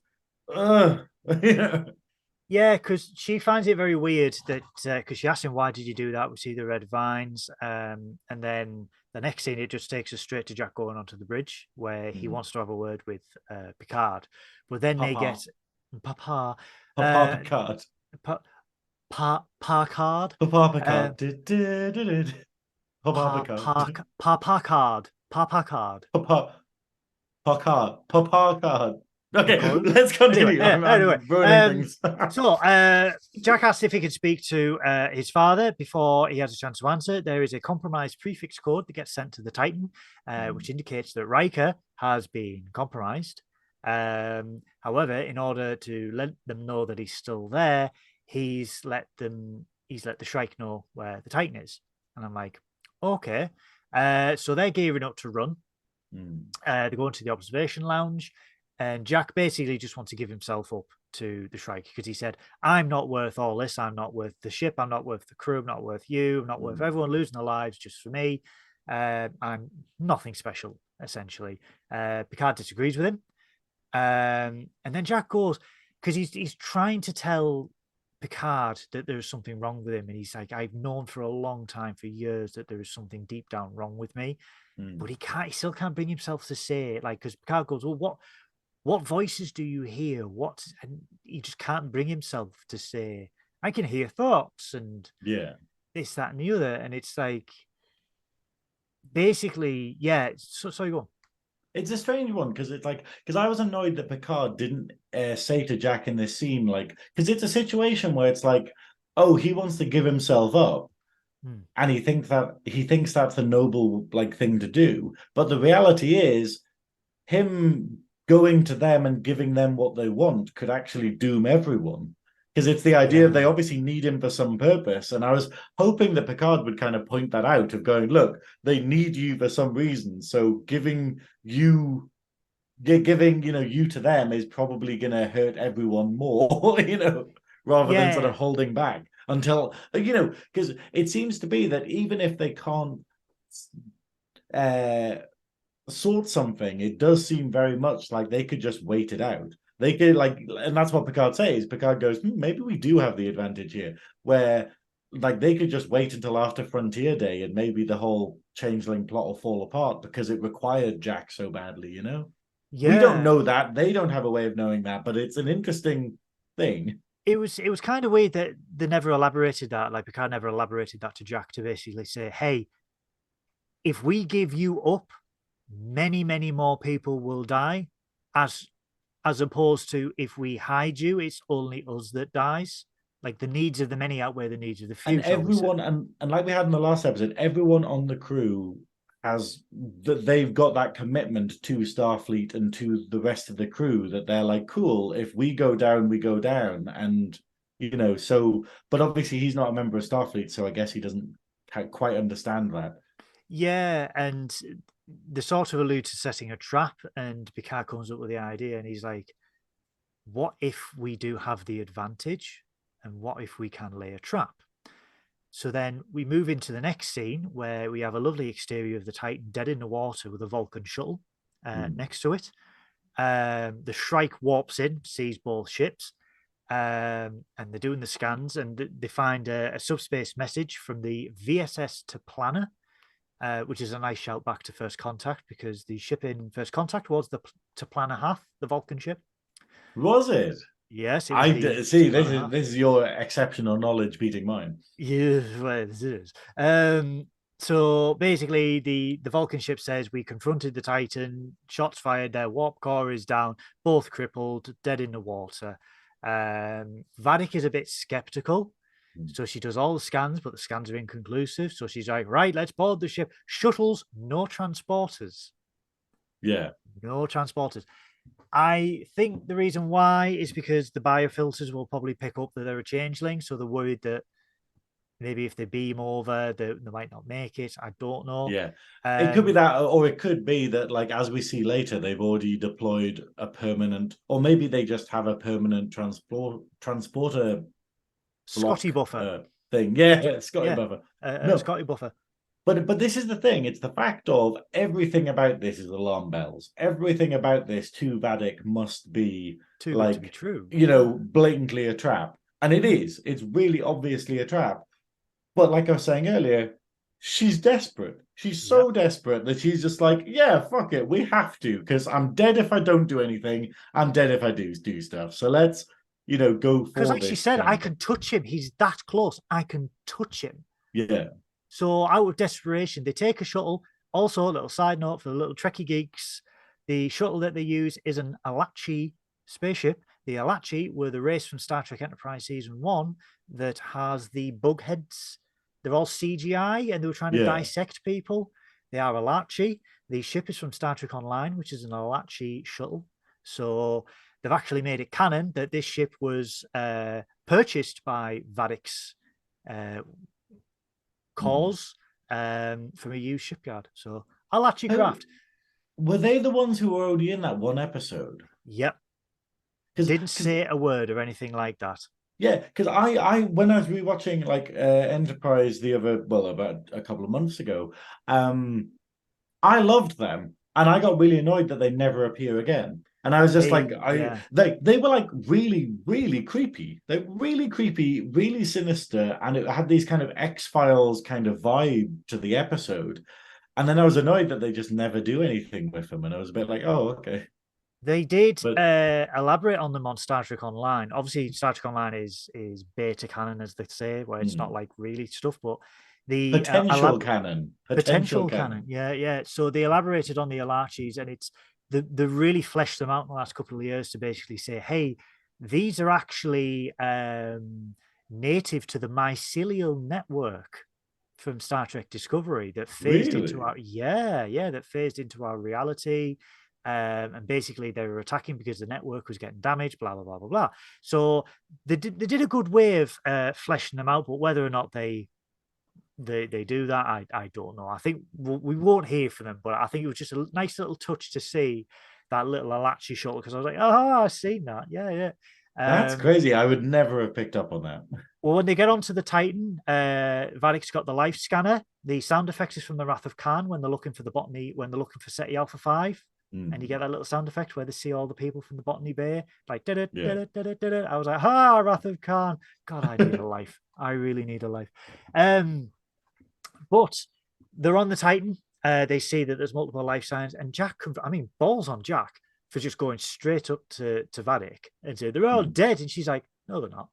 Yeah, because she finds it very weird that, because she asks him, why did you do that? We see the red vines. And then the next scene, it just takes us straight to Jack going onto the bridge where he wants to have a word with Picard. But then they get Papa Picard. Picard. Picard. Picard. Okay, let's continue. Anyway, things. So Jack asked if he could speak to his father before he has a chance to answer. There is a compromised prefix code that gets sent to the Titan, which indicates that Riker has been compromised. However, in order to let them know that he's still there, he's let the Shrike know where the Titan is. And I'm like, okay. So they're gearing up to run. They go into the observation lounge, and Jack basically just wants to give himself up to the Shrike, because he said, I'm not worth all this. I'm not worth the ship. I'm not worth the crew. I'm not worth you. I'm not worth everyone losing their lives just for me. I'm nothing special, essentially. Picard disagrees with him. And then Jack goes, because he's trying to tell Picard that there's something wrong with him, and he's like, I've known for a long time, for years, that there is something deep down wrong with me. But he still can't bring himself to say it, like, because Picard goes, well, what voices do you hear? And he just can't bring himself to say, I can hear thoughts and this, that, and the other. And it's like, basically, yeah. So you go. It's a strange one, because it's like, because I was annoyed that Picard didn't say to Jack in this scene, like, because it's a situation where it's like, oh, he wants to give himself up, and he thinks that's the noble like thing to do. But the reality is, him going to them and giving them what they want could actually doom everyone. Because it's the idea they obviously need him for some purpose. And I was hoping that Picard would kind of point that out, of going, look, they need you for some reason. So giving you giving you to them is probably going to hurt everyone more, rather than sort of Yeah, holding back until because it seems to be that even if they can't uh sort something, it does seem very much like they could just wait it out. They could and that's what Picard says. Picard goes, maybe we do have the advantage here, where like they could just wait until after Frontier Day, and maybe the whole changeling plot will fall apart because it required Jack so badly. We don't yeah. know that. They don't have a way of knowing that, but it's an interesting thing. It was kind of weird that they never elaborated that. Like Picard never elaborated that to Jack to basically say, "Hey, if we give you up, many, many more people will die, as opposed to if we hide you, it's only us that dies. Like the needs of the many outweigh the needs of the And few, shall we say?" everyone, and like we had in the last episode, everyone on the crew has that they've got that commitment to Starfleet and to the rest of the crew, that they're like, cool, if we go down, we go down. And so, but obviously he's not a member of Starfleet, so I guess he doesn't quite understand that. Yeah, and they sort of allude to setting a trap, and Picard comes up with the idea, and he's like, "What if we do have the advantage, and what if we can lay a trap?" So then we move into the next scene where we have a lovely exterior of the Titan dead in the water with a Vulcan shuttle next to it. The Shrike warps in, sees both ships, and they're doing the scans, and they find a subspace message from the VSS to Planner, which is a nice shout back to First Contact, because the ship in First Contact was the to Planner half, the Vulcan ship. Was it? Yes, it was I the see. This Planner is half. this is your exceptional knowledge beating mine. Yeah, well, it is. So basically, the Vulcan ship says we confronted the Titan, shots fired, their warp core is down, both crippled, dead in the water. Vadik is a bit skeptical, so she does all the scans, but the scans are inconclusive. So she's like, right, let's board the ship. Shuttles, no transporters. Yeah. No transporters. I think the reason why is because the biofilters will probably pick up that they're a changeling, so they're worried that maybe if they beam over, they might not make it. I don't know. Yeah. It could be that, or it could be that, like, as we see later, they've already deployed a permanent, or maybe they just have a permanent transporter Scotty block Buffer. thing. Yeah, Scotty Yeah, Buffer. a No, Scotty Buffer. but this is the thing. It's the fact of everything about this is alarm bells. Everything about this to Vadik must be Too good to be like, true. Yeah. blatantly a trap. And it is. It's really obviously a trap. But like I was saying earlier, she's desperate. She's Yep. so desperate that she's just like, yeah, fuck it. We have to, because I'm dead if I don't do anything. I'm dead if I do stuff. So let's, go Because for like she this said, I thing. can touch him. He's that close. I can touch him. Yeah. So out of desperation, they take a shuttle. Also, a little side note for the little Trekkie geeks: the shuttle that they use is an Alachi spaceship. The Alachi were the race from Star Trek Enterprise Season 1 that has the bug heads. They're all CGI, and they were trying to Yeah. dissect people. They are Alachi. The ship is from Star Trek Online, which is an Alachi shuttle. So they've actually made it canon that this ship was purchased by Vadik's uh, cause from a used shipyard. So Alachi Oh, craft. were they the ones who were already in that one episode? Yep. Didn't Because say a word or anything like that. yeah, because I when I was rewatching like Enterprise about a couple of months ago, I loved them, and I got really annoyed that they never appear again. And I was just like, Yeah. they were like really, really creepy. They were really creepy, really sinister, and it had these kind of X-Files kind of vibe to the episode. And then I was annoyed that they just never do anything with them, and I was a bit like, oh, okay. They did But elaborate on them on Star Trek Online. Obviously, Star Trek Online is beta canon, as they say, where it's not like really stuff, but the potential canon, potential potential canon. canon. Yeah, yeah. So they elaborated on the Alarchis, and it's they really fleshed them out in the last couple of years to basically say, hey, these are actually native to the mycelial network from Star Trek Discovery that phased into Really? our that phased into our reality. And basically they were attacking because the network was getting damaged, blah blah blah blah blah. So they did a good way of fleshing them out, but whether or not they do that, I don't know. I think we won't hear from them, but I think it was just a nice little touch to see that little Alachi shuttle because I was like, oh, I've seen that. Yeah, yeah. That's crazy. I would never have picked up on that. Well, when they get onto the Titan, Vadic's got the life scanner. The sound effect is from the Wrath of Khan when they're looking for the Botany, when they're looking for SETI Alpha 5. And you get that little sound effect where they see all the people from the Botany Bay, like did it, did it, did it, did it. I was like, Wrath of Khan. God, I need a life. I really need a life. But they're on the Titan. They see that there's multiple life signs, and Jack comes. I mean, balls on Jack for just going straight up to Vadic and say they're all dead, and she's like, no, they're not.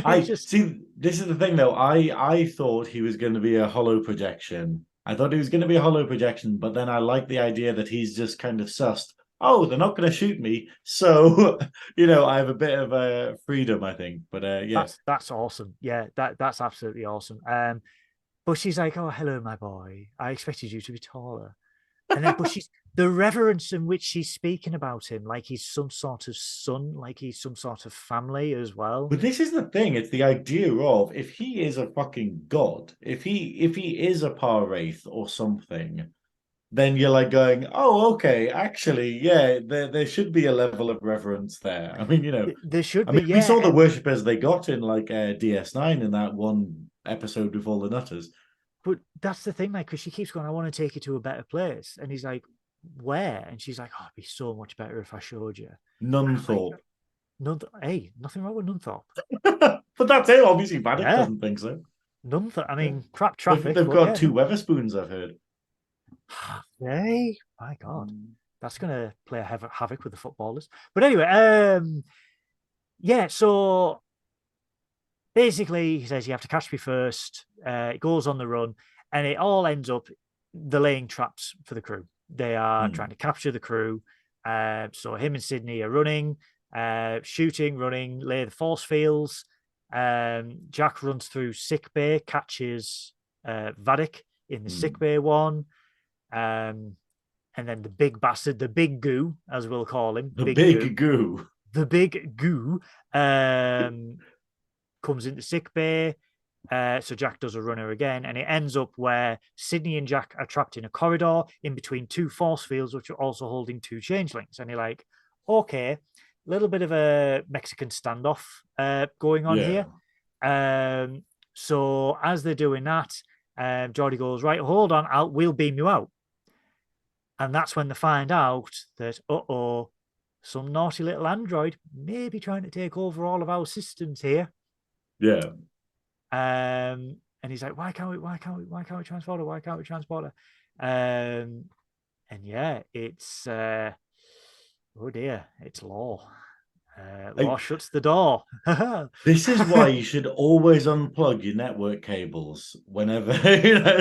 I see. This is the thing, though. I thought he was going to be a hollow projection. I thought he was going to be a hollow projection, but then I like the idea that he's just kind of sussed. Oh, they're not going to shoot me, so I have a bit of freedom, I think. But yeah, that's awesome. Yeah, that's absolutely awesome. But she's like, oh, hello, my boy. I expected you to be taller. And then, but she's the reverence in which she's speaking about him, like he's some sort of son, like he's some sort of family as well. But this is the thing: it's the idea of if he is a fucking god, if he is a Par Wraith or something, then you're like going, oh, okay, actually, yeah, there should be a level of reverence there. I mean, there should be. We saw the worshippers they got in like DS9 in that one episode with all the nutters. But that's the thing, like, because she keeps going, I want to take you to a better place. And he's like, where? And she's like, oh, it'd be so much better if I showed you. Nunthorpe. Hey, nothing wrong with Nunthorpe. But that's it. Obviously, Vadic doesn't think so. Nunthorpe, I mean, crap traffic. They've got 2 Weatherspoons, I've heard. Hey, my God. That's going to play a havoc with the footballers. But anyway, yeah, so basically, he says you have to catch me first. It goes on the run, and it all ends up they're laying traps for the crew. They are trying to capture the crew. So him and Sydney are running, shooting, running, lay the force fields. Jack runs through sick bay, catches Vadic in the sick bay one. And then the big bastard, the big goo, as we'll call him. The big goo. The big goo. Comes into sick bay, so Jack does a runner again, and it ends up where Sydney and Jack are trapped in a corridor in between 2 force fields, which are also holding 2 changelings. And you're like, okay, a little bit of a Mexican standoff going on here. So as they're doing that, Geordie goes, right, hold on, we'll beam you out. And that's when they find out that, some naughty little android may be trying to take over all of our systems here. Yeah. And he's like, why can't we transport her? Why can't we transport her? And yeah, it's oh dear, it's Law. Law shuts the door. This is why you should always unplug your network cables whenever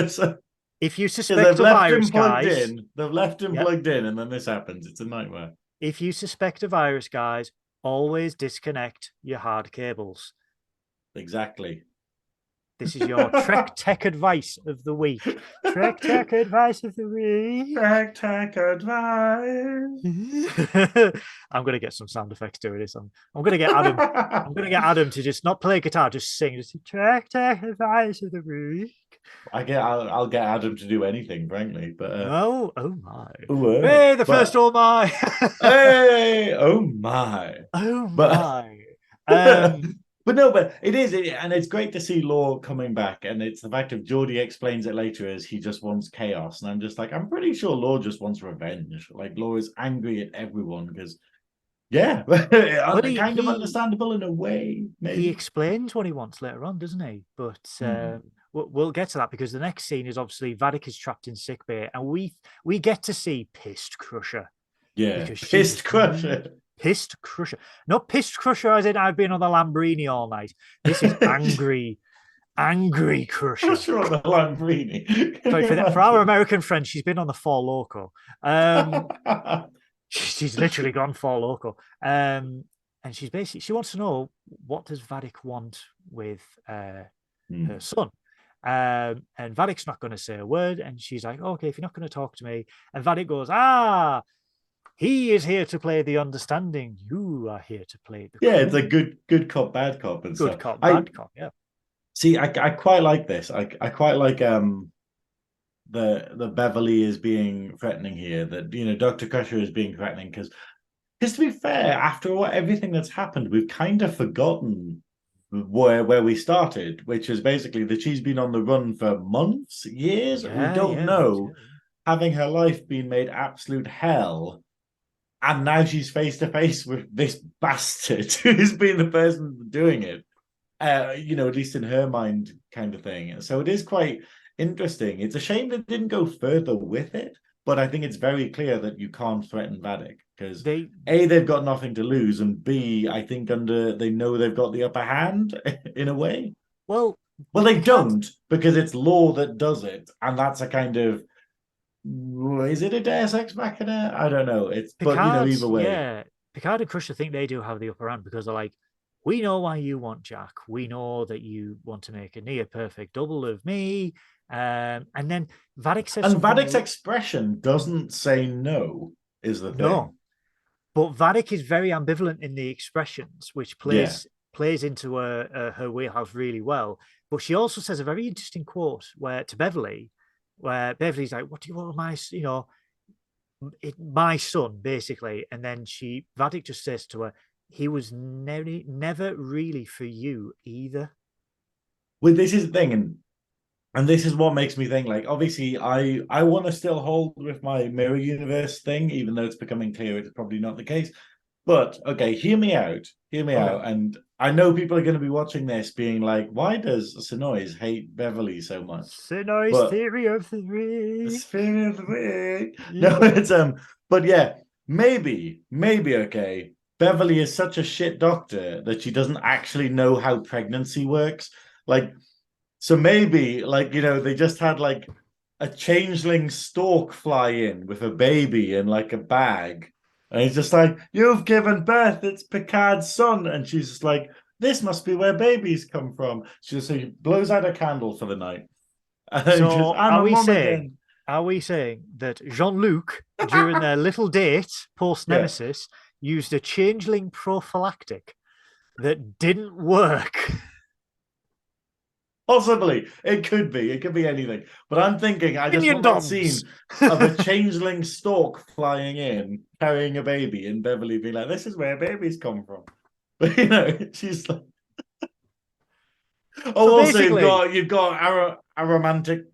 So if you suspect a virus, guys, they've left him plugged in, and then this happens. It's a nightmare. If you suspect a virus, guys, always disconnect your hard cables. Exactly. This is your Trek Tech advice of the week. Trek Tech advice of the week. Trek Tech advice. I'm going to get some sound effects doing this. I'm going to get Adam. I'm going to get Adam to just not play guitar, just sing. Just Trek Tech advice of the week. I'll get Adam to do anything, frankly. But oh my! Ooh, hey, first oh my! Hey, oh my! Oh my! But it is, and it's great to see Law coming back, and it's the fact of Geordie explains it later as he just wants chaos, and I'm just like, I'm pretty sure Law just wants revenge. Like, Law is angry at everyone because, yeah, kind of understandable in a way. Maybe. He explains what he wants later on, doesn't he? But we'll get to that because the next scene is obviously Vadic is trapped in sickbay, and we get to see Pissed Crusher. Yeah, Pissed Crusher. Pissed Crusher. Not Pissed Crusher as in I've been on the Lambrini all night. This is angry Crusher. Crusher on the Lambrini. Sorry, for our American friend, she's been on the Four Loko. She's literally gone Four Loko. And she wants to know, what does Vadic want with her son? And Vadic's not going to say a word. And she's like, okay, if you're not going to talk to me. And Vadic goes, he is here to play the understanding. You are here to play the it's a good cop, bad cop, and good stuff. Cop, bad cop. Yeah. See, I quite like this. I quite like the Beverly is being threatening here, that Dr. Crusher is being threatening, because to be fair, after everything that's happened, we've kind of forgotten where we started, which is basically that she's been on the run for months, years, we don't Months, know, having her life been made absolute hell. And now she's face to face with this bastard who's been the person doing it. At least in her mind, kind of thing. So it is quite interesting. It's a shame that it didn't go further with it, but I think it's very clear that you can't threaten Vatic, because they've got nothing to lose, and B, I think they know they've got the upper hand in a way. Well, they don't, because it's law that does it, and that's a kind of, is it a Deus Ex Machina? I don't know. But either way, yeah, Picard and Crusher think they do have the upper hand, because they're like, we know why you want Jack. We know that you want to make a near perfect double of me. And then Vatic says, and Vadic's expression doesn't say no, is the thing. No, but Vatic is very ambivalent in the expressions, which plays into her wheelhouse really well. But she also says a very interesting quote to Beverly, where Beverly's like, "What do you want, my my son," basically, and then Vatic just says to her, "He was never really for you either." Well, this is the thing, and this is what makes me think, like, obviously I want to still hold with my mirror universe thing, even though it's becoming clear it's probably not the case. But okay, hear me out, and I know people are going to be watching this being like, why does Synoiz hate Beverly so much? Synoiz theory of the ring. Theory of the ring. No, it's but yeah, maybe okay. Beverly is such a shit doctor that she doesn't actually know how pregnancy works. Like, so maybe, like, they just had like a changeling stork fly in with a baby in like a bag. And he's just like, "You've given birth, it's Picard's son." And she's just like, "This must be where babies come from." So she blows out a candle for the night. So are we saying that Jean-Luc, during their little date post-Nemesis, used a changeling prophylactic that didn't work? Possibly. It could be anything. But I'm thinking, I just want that scene of a changeling stork flying in, carrying a baby, and Beverly being like, "This is where babies come from." But she's like, oh, so also you've got aromatic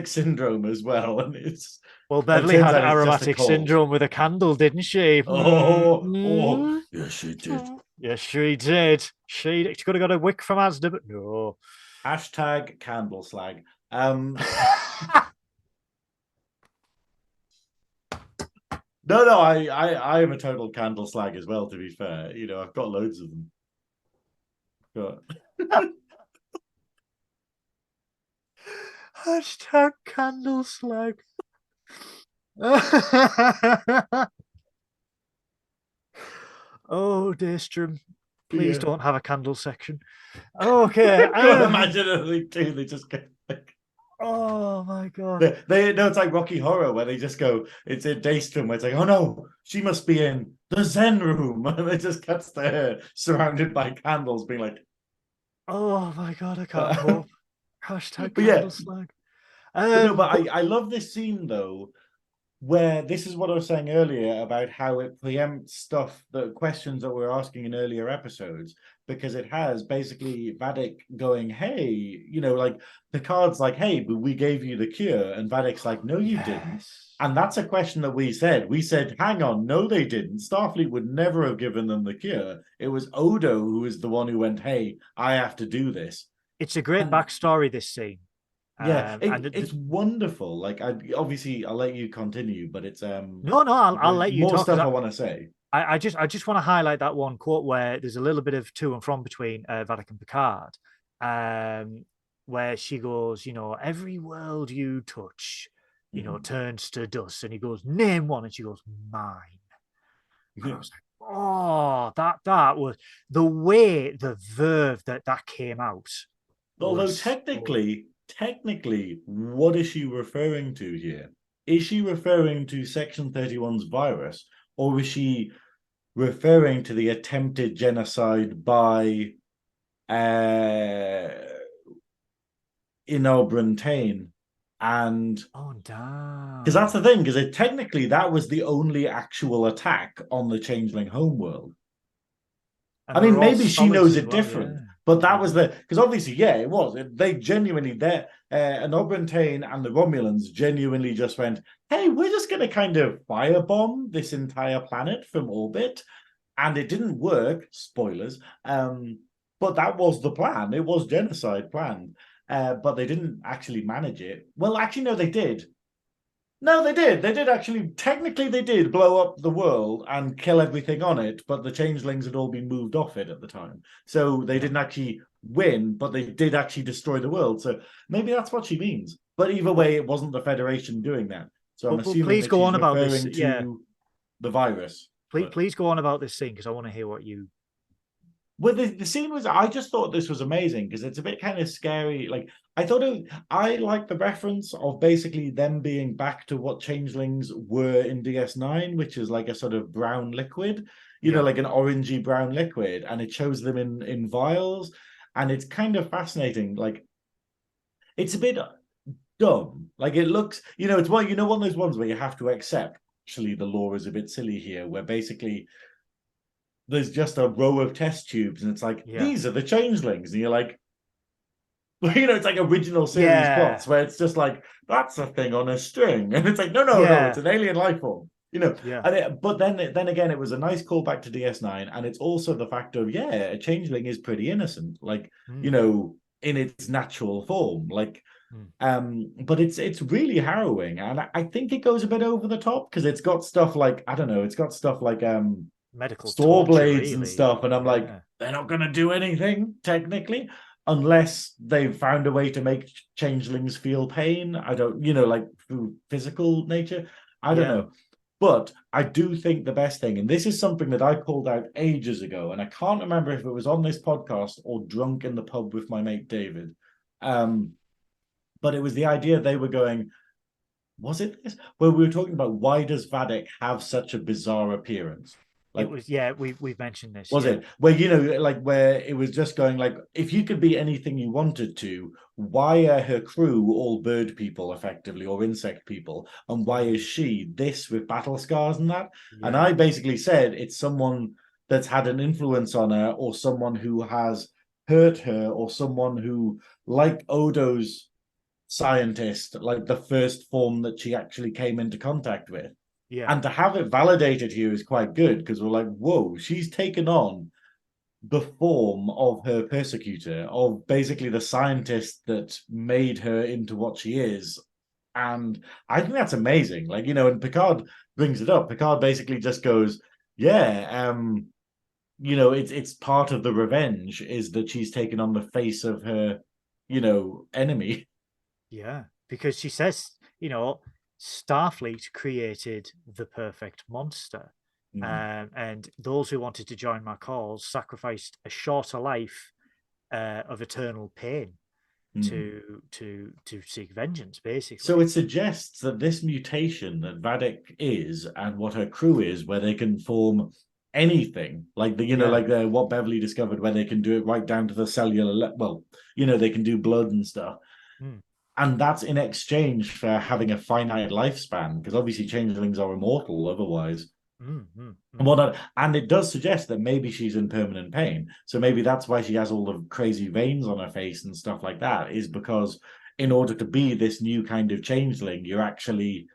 syndrome as well, and it's, well, Beverly had aromatic syndrome with a candle, didn't she? Oh, yes, she did. Yes, she did. She could have got a wick from Asda, but no. Hashtag candle slag. No, I am a total candle slag as well, to be fair. I've got loads of them. Hashtag candle slag. Oh, Daystrom, please don't have a candle section. Okay. Imagine they do. They just get like, oh my god. It's like Rocky Horror, where they just go, it's a Daystrom where it's like, "Oh no, she must be in the Zen room." And it just cuts to her surrounded by candles, being like, "Oh my god, I can't cope." Hashtag candle slag. But I love this scene though, where this is what I was saying earlier about how it preempts the questions that we're asking in earlier episodes, because it has basically Vatic going, "Hey, like Picard's like, 'Hey, but we gave you the cure,' and Vadic's like, 'No, you didn't.'" And that's a question that we said, "Hang on, no, they didn't. Starfleet would never have given them the cure. It was Odo who was the one who went, 'Hey, I have to do this.'" It's a great backstory, this scene. Yeah, it's wonderful. Like, I'll let you continue, but it's no, I'll let you more talk. Stuff I want to say. I just want to highlight that one quote where there's a little bit of to and from between Vatic and Picard, where she goes, "Every world you touch, turns to dust," and he goes, "Name one," and she goes, "Mine." And I was like, oh, that was the way, the verve that came out. Although technically, what is she referring to here? Is she referring to Section 31's virus, or is she referring to the attempted genocide by Inobrantane And Oh, because that's damn. the thing, because technically that was the only actual attack on the Changeling homeworld. And I they were mean, all maybe she solids knows as it well, different, yeah. but that was Yeah. the because obviously, yeah, it was. They genuinely, an Obrantane and the Romulans genuinely just went, "Hey, we're just going to kind of firebomb this entire planet from orbit," and it didn't work. Spoilers. But that was the plan. It was genocide planned, but they didn't actually manage it. Well, actually, no, they did. No, they did. They did actually. Technically, they did blow up the world and kill everything on it, but the changelings had all been moved off it at the time. So they Yeah. didn't actually win, but they did actually destroy the world. So maybe that's what she means. But either But, way, it wasn't the Federation doing that. So I'm but assuming please that go she's on about this. referring Yeah. to the virus. But Please go on about this scene because I want to hear what you. well, the scene was, I just thought this was amazing because it's a bit kind of scary. Like, I like the reference of basically them being back to what changelings were in DS9, which is like a sort of brown liquid, Yeah. like an orangey brown liquid, and it shows them in vials. And it's kind of fascinating. Like, it's a bit dumb. Like, it looks, it's one, one of those ones where you have to accept actually the law is a bit silly here, where basically there's just a row of test tubes, and it's like, Yeah. these are the changelings. And you're like, it's like original series Yeah. plots where it's just like, that's a thing on a string. And it's like, no, no, no, it's Yeah. an alien life form. Yeah. But then again, it was a nice callback to DS9, and it's also the fact of, yeah, a changeling is pretty innocent, like, Mm, in its natural form. Like, mm. but it's really harrowing, and I think it goes a bit over the top because it's got stuff like, I don't know, it's got stuff like Medical store torture, blades and really. stuff, and I'm like, Yeah. they're not going to do anything technically unless they've found a way to make changelings feel pain. I don't, like through physical nature. I don't Yeah. know. But I do think the best thing, and this is something that I called out ages ago, and I can't remember if it was on this podcast or drunk in the pub with my mate David. Um, but it was the idea they were going, was it this? Where we were talking about why does Vadek have such a bizarre appearance? It Like, was, yeah, we've mentioned this. was Yeah. it where like where it was just going like, if you could be anything you wanted to, why are her crew all bird people effectively, or insect people, and why Mm, is she this with battle scars and that? And yeah. I basically said it's someone that's had an influence on her, or someone who has hurt her, or someone who, like Odo's scientist, like the first form that she actually came into contact with. Yeah. And to have it validated here is quite good because we're like, whoa, she's taken on the form of her persecutor, of basically the scientist that made her into what she is. And I think that's amazing. Like, and Picard brings it up. Picard basically just goes, yeah, it's part of the revenge is that she's taken on the face of her, enemy. Yeah. Because she says, Starfleet created the perfect monster. Mm-hmm. And those who wanted to join my cause sacrificed a shorter life of eternal pain Mm-hmm. to seek vengeance, So basically. it suggests that this mutation that Vadek is and what her crew is, where they can form anything, like Yeah. what Beverly discovered, where they can do it right down to the cellular. Well, they can do blood and stuff, Mm, and that's in exchange for having a finite lifespan, because obviously changelings are immortal otherwise. mm, mm, And mm. what and it does suggest that maybe she's in permanent pain. So maybe that's why she has all the crazy veins on her face and stuff like that, is because in order to be this new kind of changeling, you're actually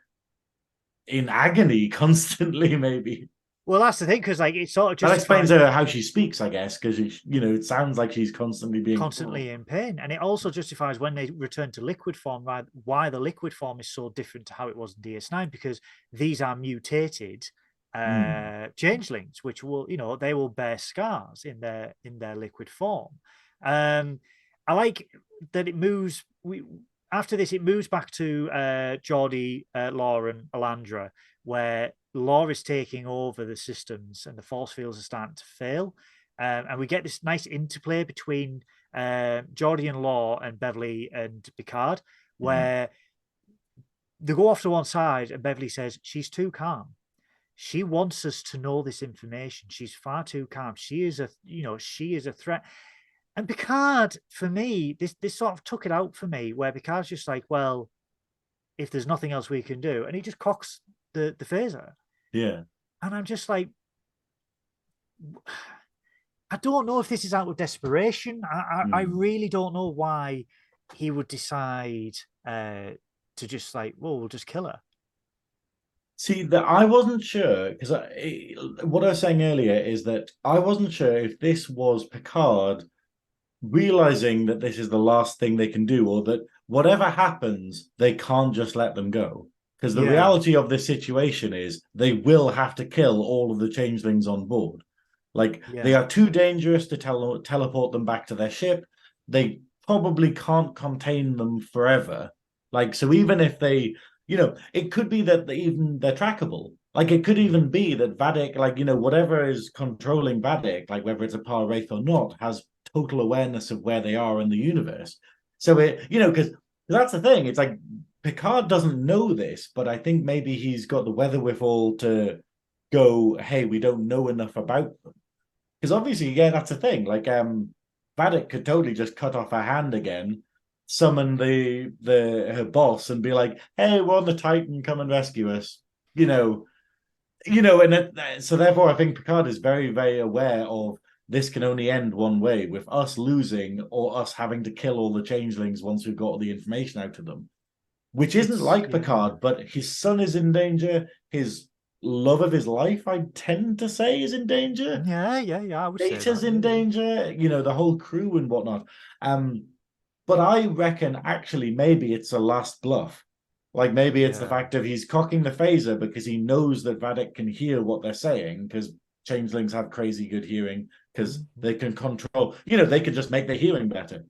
in agony constantly, maybe. Well, that's the thing, because like it sort of That explains justifies how she speaks, I guess, because it sounds like she's constantly being constantly in pain, and it also justifies when they return to liquid form why the liquid form is so different to how it was in DS9, because these are mutated Hmm. changelings, which will they will bear scars in their liquid form. I like that it moves. After this, it moves back to Geordie, Law, and Alandra, where Law is taking over the systems and the force fields are starting to fail. And we get this nice interplay between Geordie and Law and Beverly and Picard, Hmm. where they go off to one side and Beverly says, she's too calm. She wants us to know this information. She's far too calm. She is she is a threat. And Picard, for me, this sort of took it out for me, where Picard's just like, well, if there's nothing else we can do, and he just cocks the phaser, Yeah. and I'm just like, I don't know if this is out of desperation. I really don't know why he would decide to just like, well, we'll just kill her. See, that I wasn't sure because what I was saying earlier is that I wasn't sure if this was Picard realizing that this is the last thing they can do, or that whatever happens, they can't just let them go. Because the Yeah, reality of this situation is they will have to kill all of the changelings on board. Like, they yeah, are too dangerous to teleport them back to their ship. They probably can't contain them forever. Like, so even if they, it could be that even they're trackable. Like, it could even be that Vadik, like, whatever is controlling Vadik, like whether it's a Par Wraith or not, has total awareness of where they are in the universe. So because that's the thing. It's like Picard doesn't know this, but I think maybe he's got the weather withal to go, hey, we don't know enough about them. Because obviously, yeah, that's the thing. Like, Vadik could totally just cut off her hand again, summon her boss, and be like, "Hey, we're on the Titan, come and rescue us." So therefore, I think Picard is very, very aware of this can only end one way, with us losing or us having to kill all the changelings once we've got all the information out of them. Which isn't like Picard, but his son is in danger. His love of his life, I tend to say, is in danger. yeah. I would say Data's that. in danger, the whole crew and whatnot. But I reckon actually maybe it's a last bluff. Like maybe it's the fact of he's cocking the phaser because he knows that Vadik can hear what they're saying, because changelings have crazy good hearing because they can control, they can just make their hearing better,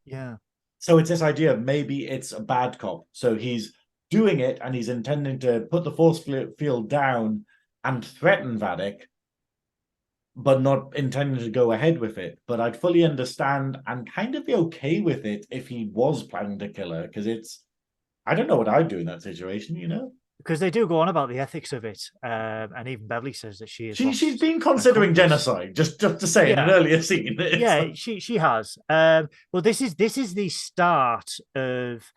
Yeah. So it's this idea of maybe it's a bad cop. So he's doing it and he's intending to put the force field down and threaten Vadik, but not intending to go ahead with it. But I'd fully understand and kind of be okay with it if he was planning to kill her, because I don't know what I'd do in that situation. Because they do go on about the ethics of it, and even Beverly says that She's been considering genocide, just to say, in an earlier scene. She has. Well, this is the start of,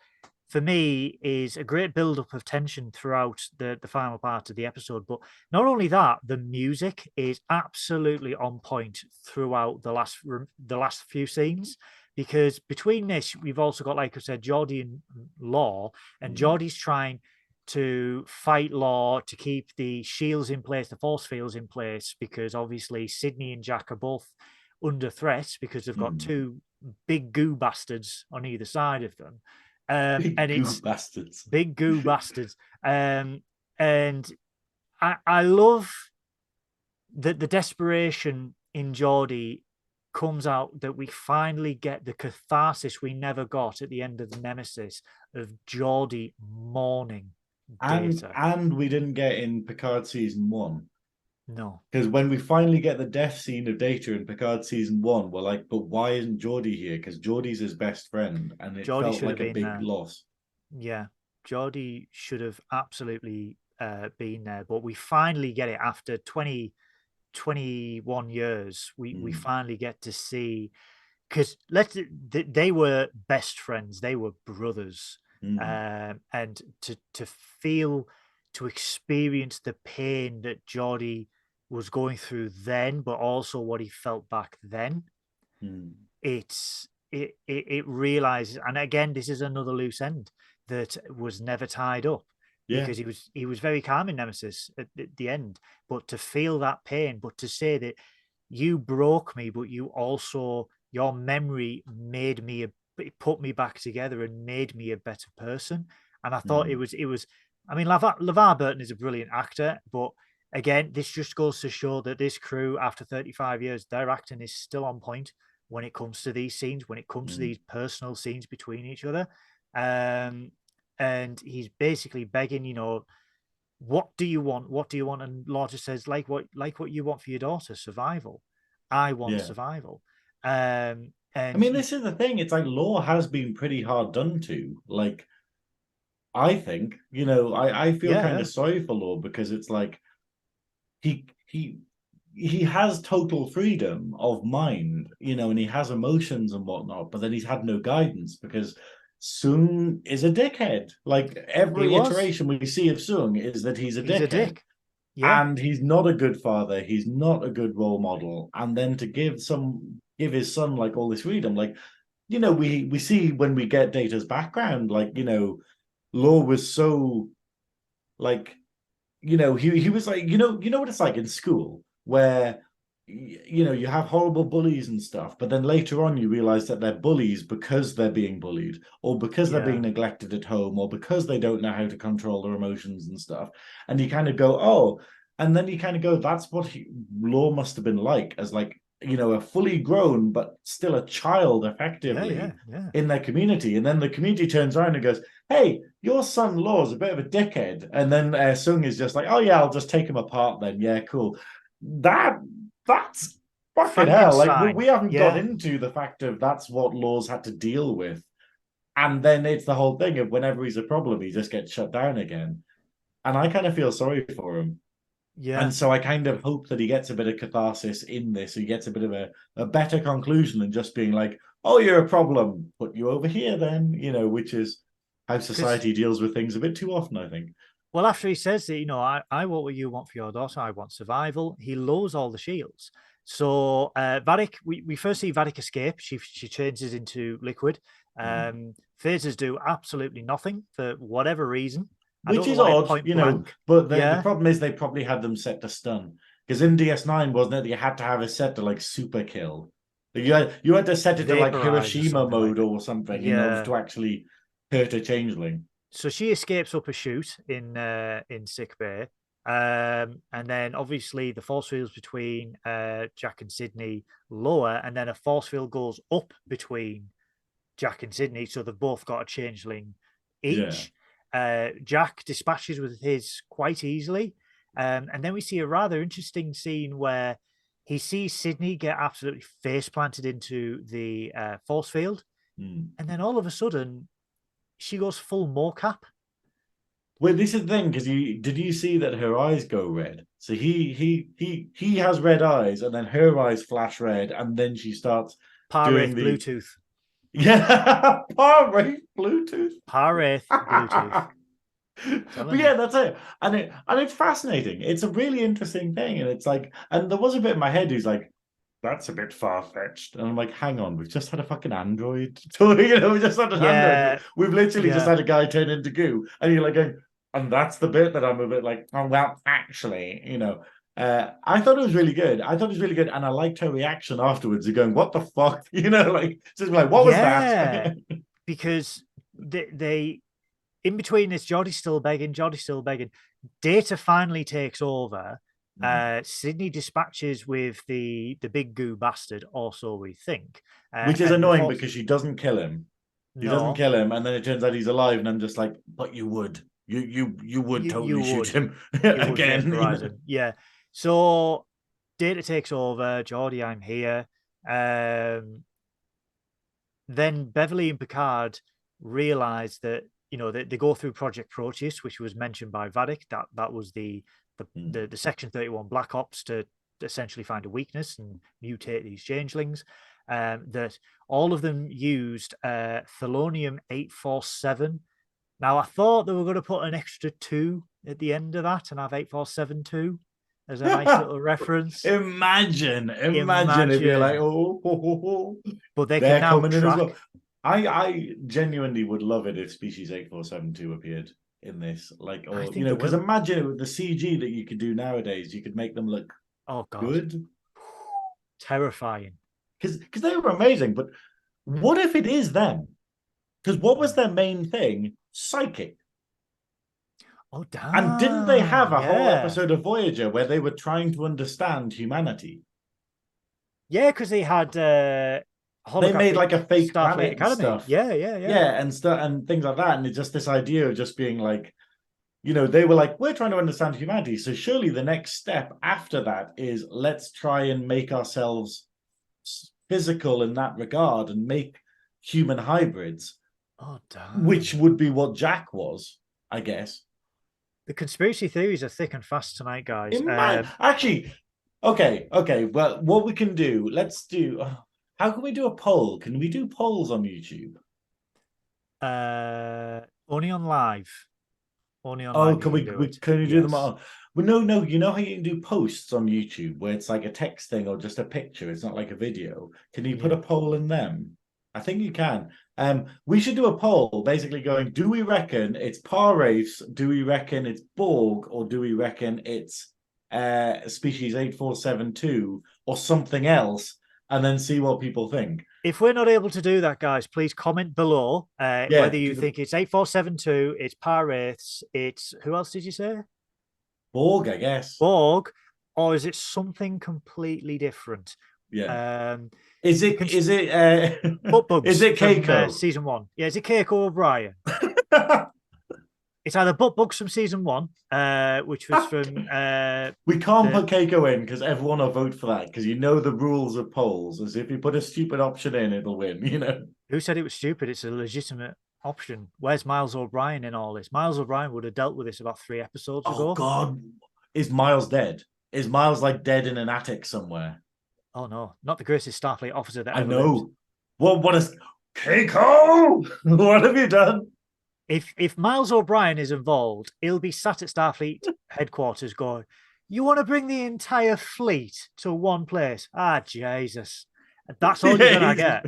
for me, is a great build-up of tension throughout the final part of the episode. But not only that, the music is absolutely on point throughout the last few scenes. Because between this, we've also got, like I said, Geordi and Law, and Geordi's trying to fight Law to keep the shields in place, the force fields in place, because obviously Sydney and Jack are both under threat because they've got two big goo bastards on either side of them. Big goo bastards. And I love that the desperation in Geordi comes out, that we finally get the catharsis we never got at the end of the Nemesis of Geordi mourning Data. And we didn't get in Picard season 1. No. Because when we finally get the death scene of Data in Picard season 1, we're like, but why isn't Geordi here? Because Geordi's his best friend, and it felt like a big loss. Yeah, Geordi should have absolutely been there, but we finally get it after 21 years. We finally get to see, because they were best friends, they were brothers. And to feel, to experience the pain that Geordi was going through then, but also what he felt back then, it realizes, and again, this is another loose end that was never tied up, because he was very calm in Nemesis at the end, but to feel that pain, but to say that you broke me, but you also, your memory made me it put me back together and made me a better person. And I thought it was, I mean, LeVar Burton is a brilliant actor, but again, this just goes to show that this crew, after 35 years, their acting is still on point when it comes to these scenes, when it comes to these personal scenes between each other. And he's basically begging, what do you want? What do you want? And Law just says, like what you want for your daughter, survival. I want survival. And I mean, this is the thing. It's like Law has been pretty hard done to. Like, I think, I feel kind of sorry for Law, because it's like he has total freedom of mind, and he has emotions and whatnot, but then he's had no guidance, because Sung is a dickhead. Like He every was. iteration we see of Sung is that he's a He's a dickhead. dick. Yeah. And he's not a good father. He's not a good role model. And then to give his son like all this freedom, like we see when we get Data's background, like Law was so like he was like what it's like in school where you have horrible bullies and stuff, but then later on you realize that they're bullies because they're being bullied or because they're being Yeah. neglected at home or because they don't know how to control their emotions and stuff, and you kind of go, oh, and then you kind of go, that's what Law must have been like as like a fully grown but still a child Yeah. effectively Yeah. Yeah. in their community, and then the community turns around and goes, hey, your son Law's a bit of a dickhead. And then Sung is just like, oh yeah, I'll just take him apart then. Yeah, cool. That's fucking hell. Like Frankenstein. we haven't got Yeah. into the fact of that's what Law's had to deal with. And then it's the whole thing of whenever he's a problem, he just gets shut down again. And I kind of feel sorry for him. Yeah. And so I kind of hope that he gets a bit of catharsis in this. He gets a bit of a better conclusion than just being like, oh, you're a problem, put you over here then, which is how Because society deals with things a bit too often, I think. well, after he says that, I want what you want for your daughter. I want survival. He lowers all the shields. So Vadik, we first see Vadik escape. She changes into liquid. Phasers do absolutely nothing for whatever reason. I Which don't know is why odd, point blank. but the Yeah, problem is they probably had them set to stun. Because in DS9, wasn't it, you had to have it set to like super kill. You had to set it to like vaporize or Hiroshima something like mode that. or something in order Yeah. to actually hurt a changeling. So she escapes up a chute in sick bay. And then obviously the force fields between Jack and Sydney lower, and then a force field goes up between Jack and Sydney. So they've both got a changeling Yeah. each. Jack dispatches with his quite easily. And then we see a rather interesting scene where he sees Sydney get absolutely face planted into the force field. And then all of a sudden, she goes full mocap. Well, this is the thing because did you see that her eyes go red? So he has red eyes, and then her eyes flash red, and then she starts doing Paraith the Bluetooth. yeah, Parray Bluetooth. Paraith Bluetooth. But yeah, that's it, and it's fascinating. It's a really interesting thing, and it's like, and there was a bit in my head who's like, that's a bit far fetched, and I'm like, hang on, we've just had a fucking android, we just had an android. Yeah, We've literally just yeah, had a guy turn into goo, and you're like going, and that's the bit that I'm a bit like, oh well, actually, I thought it was really good. I thought it was really good, and I liked her reaction afterwards. Of going, what the fuck, like just like, what was yeah. that? Because they in between this, Geordie's still begging. Data finally takes over. Sydney dispatches with the big goo bastard, or so we think. Which is And the annoying force, because she doesn't kill him. She doesn't no, kill him, and then it turns out he's alive, and I'm just like, but you would. You would you totally shoot would him you would again. vaporize him. Yeah. So Data takes over. Geordie, I'm here. Then Beverly and Picard realize that they go through Project Proteus, which was mentioned by Vadik. That was the Section 31 Black Ops to essentially find a weakness and mutate these changelings. That all of them used Thelonium 847. Now I thought they were going to put an extra 2 at the end of that and have 847-2 as a nice little reference. Imagine if you're like, but they can they're now coming in as track. well. I genuinely would love it if Species 8472 appeared in this, like, I or think because will. imagine it with the CG that you could do nowadays, you could make them look Oh God, good, terrifying. because they were amazing. But what if it is them? Because what was their main thing? Psychic. Oh And didn't they damn, have a whole yeah. episode of Voyager where they were trying to understand humanity? Yeah, because they had They made holographic like a fake Starfleet planet and Academy. stuff. Yeah, yeah, yeah. Yeah, and stuff and things like that. And it's just this idea of just being like, they were like, we're trying to understand humanity. So surely the next step after that is let's try and make ourselves physical in that regard and make human hybrids. Oh Which damn. would be what Jack was, I guess. The conspiracy theories are thick and fast tonight, guys. Actually, okay. Well, what we can do, let's do. How can we do a poll? Can we do polls on YouTube? Only on live. Only on Oh, live you can do it. can you do them Yes. all? Well, no. You know how you can do posts on YouTube where it's like a text thing or just a picture. It's not like a video. Can you put Yeah. a poll in them? I think you can. We should do a poll, basically going: do we reckon it's Par Wraiths? Do we reckon it's Borg? Or do we reckon it's species 8472 or something else? And then see what people think. If we're not able to do that, guys, please comment below Yeah, whether you do the think it's 8472, it's Pirates, it's who else did you say? Borg, I guess. Borg, or is it something completely different? Yeah. Um, Is you it can is it butt is bugs it from Keiko? season one. Yeah, is it Keiko O'Brien? It's either butt bugs from season one, which was from We can't the put Keiko in because everyone will vote for that because you know the rules of polls. As if you put a stupid option in, it'll win. You know. who said it was stupid? It's a legitimate option. Where's Miles O'Brien in all this? Miles O'Brien would have dealt with this about 3 episodes Oh ago. God, is Miles dead? Is Miles like dead in an attic somewhere? Oh no, not the greatest Starfleet officer that I ever lived. know. What is Keiko? What have you done? If Miles O'Brien is involved, he'll be sat at Starfleet headquarters going, "You want to bring the entire fleet to one place? Ah, Jesus. That's all you're gonna get.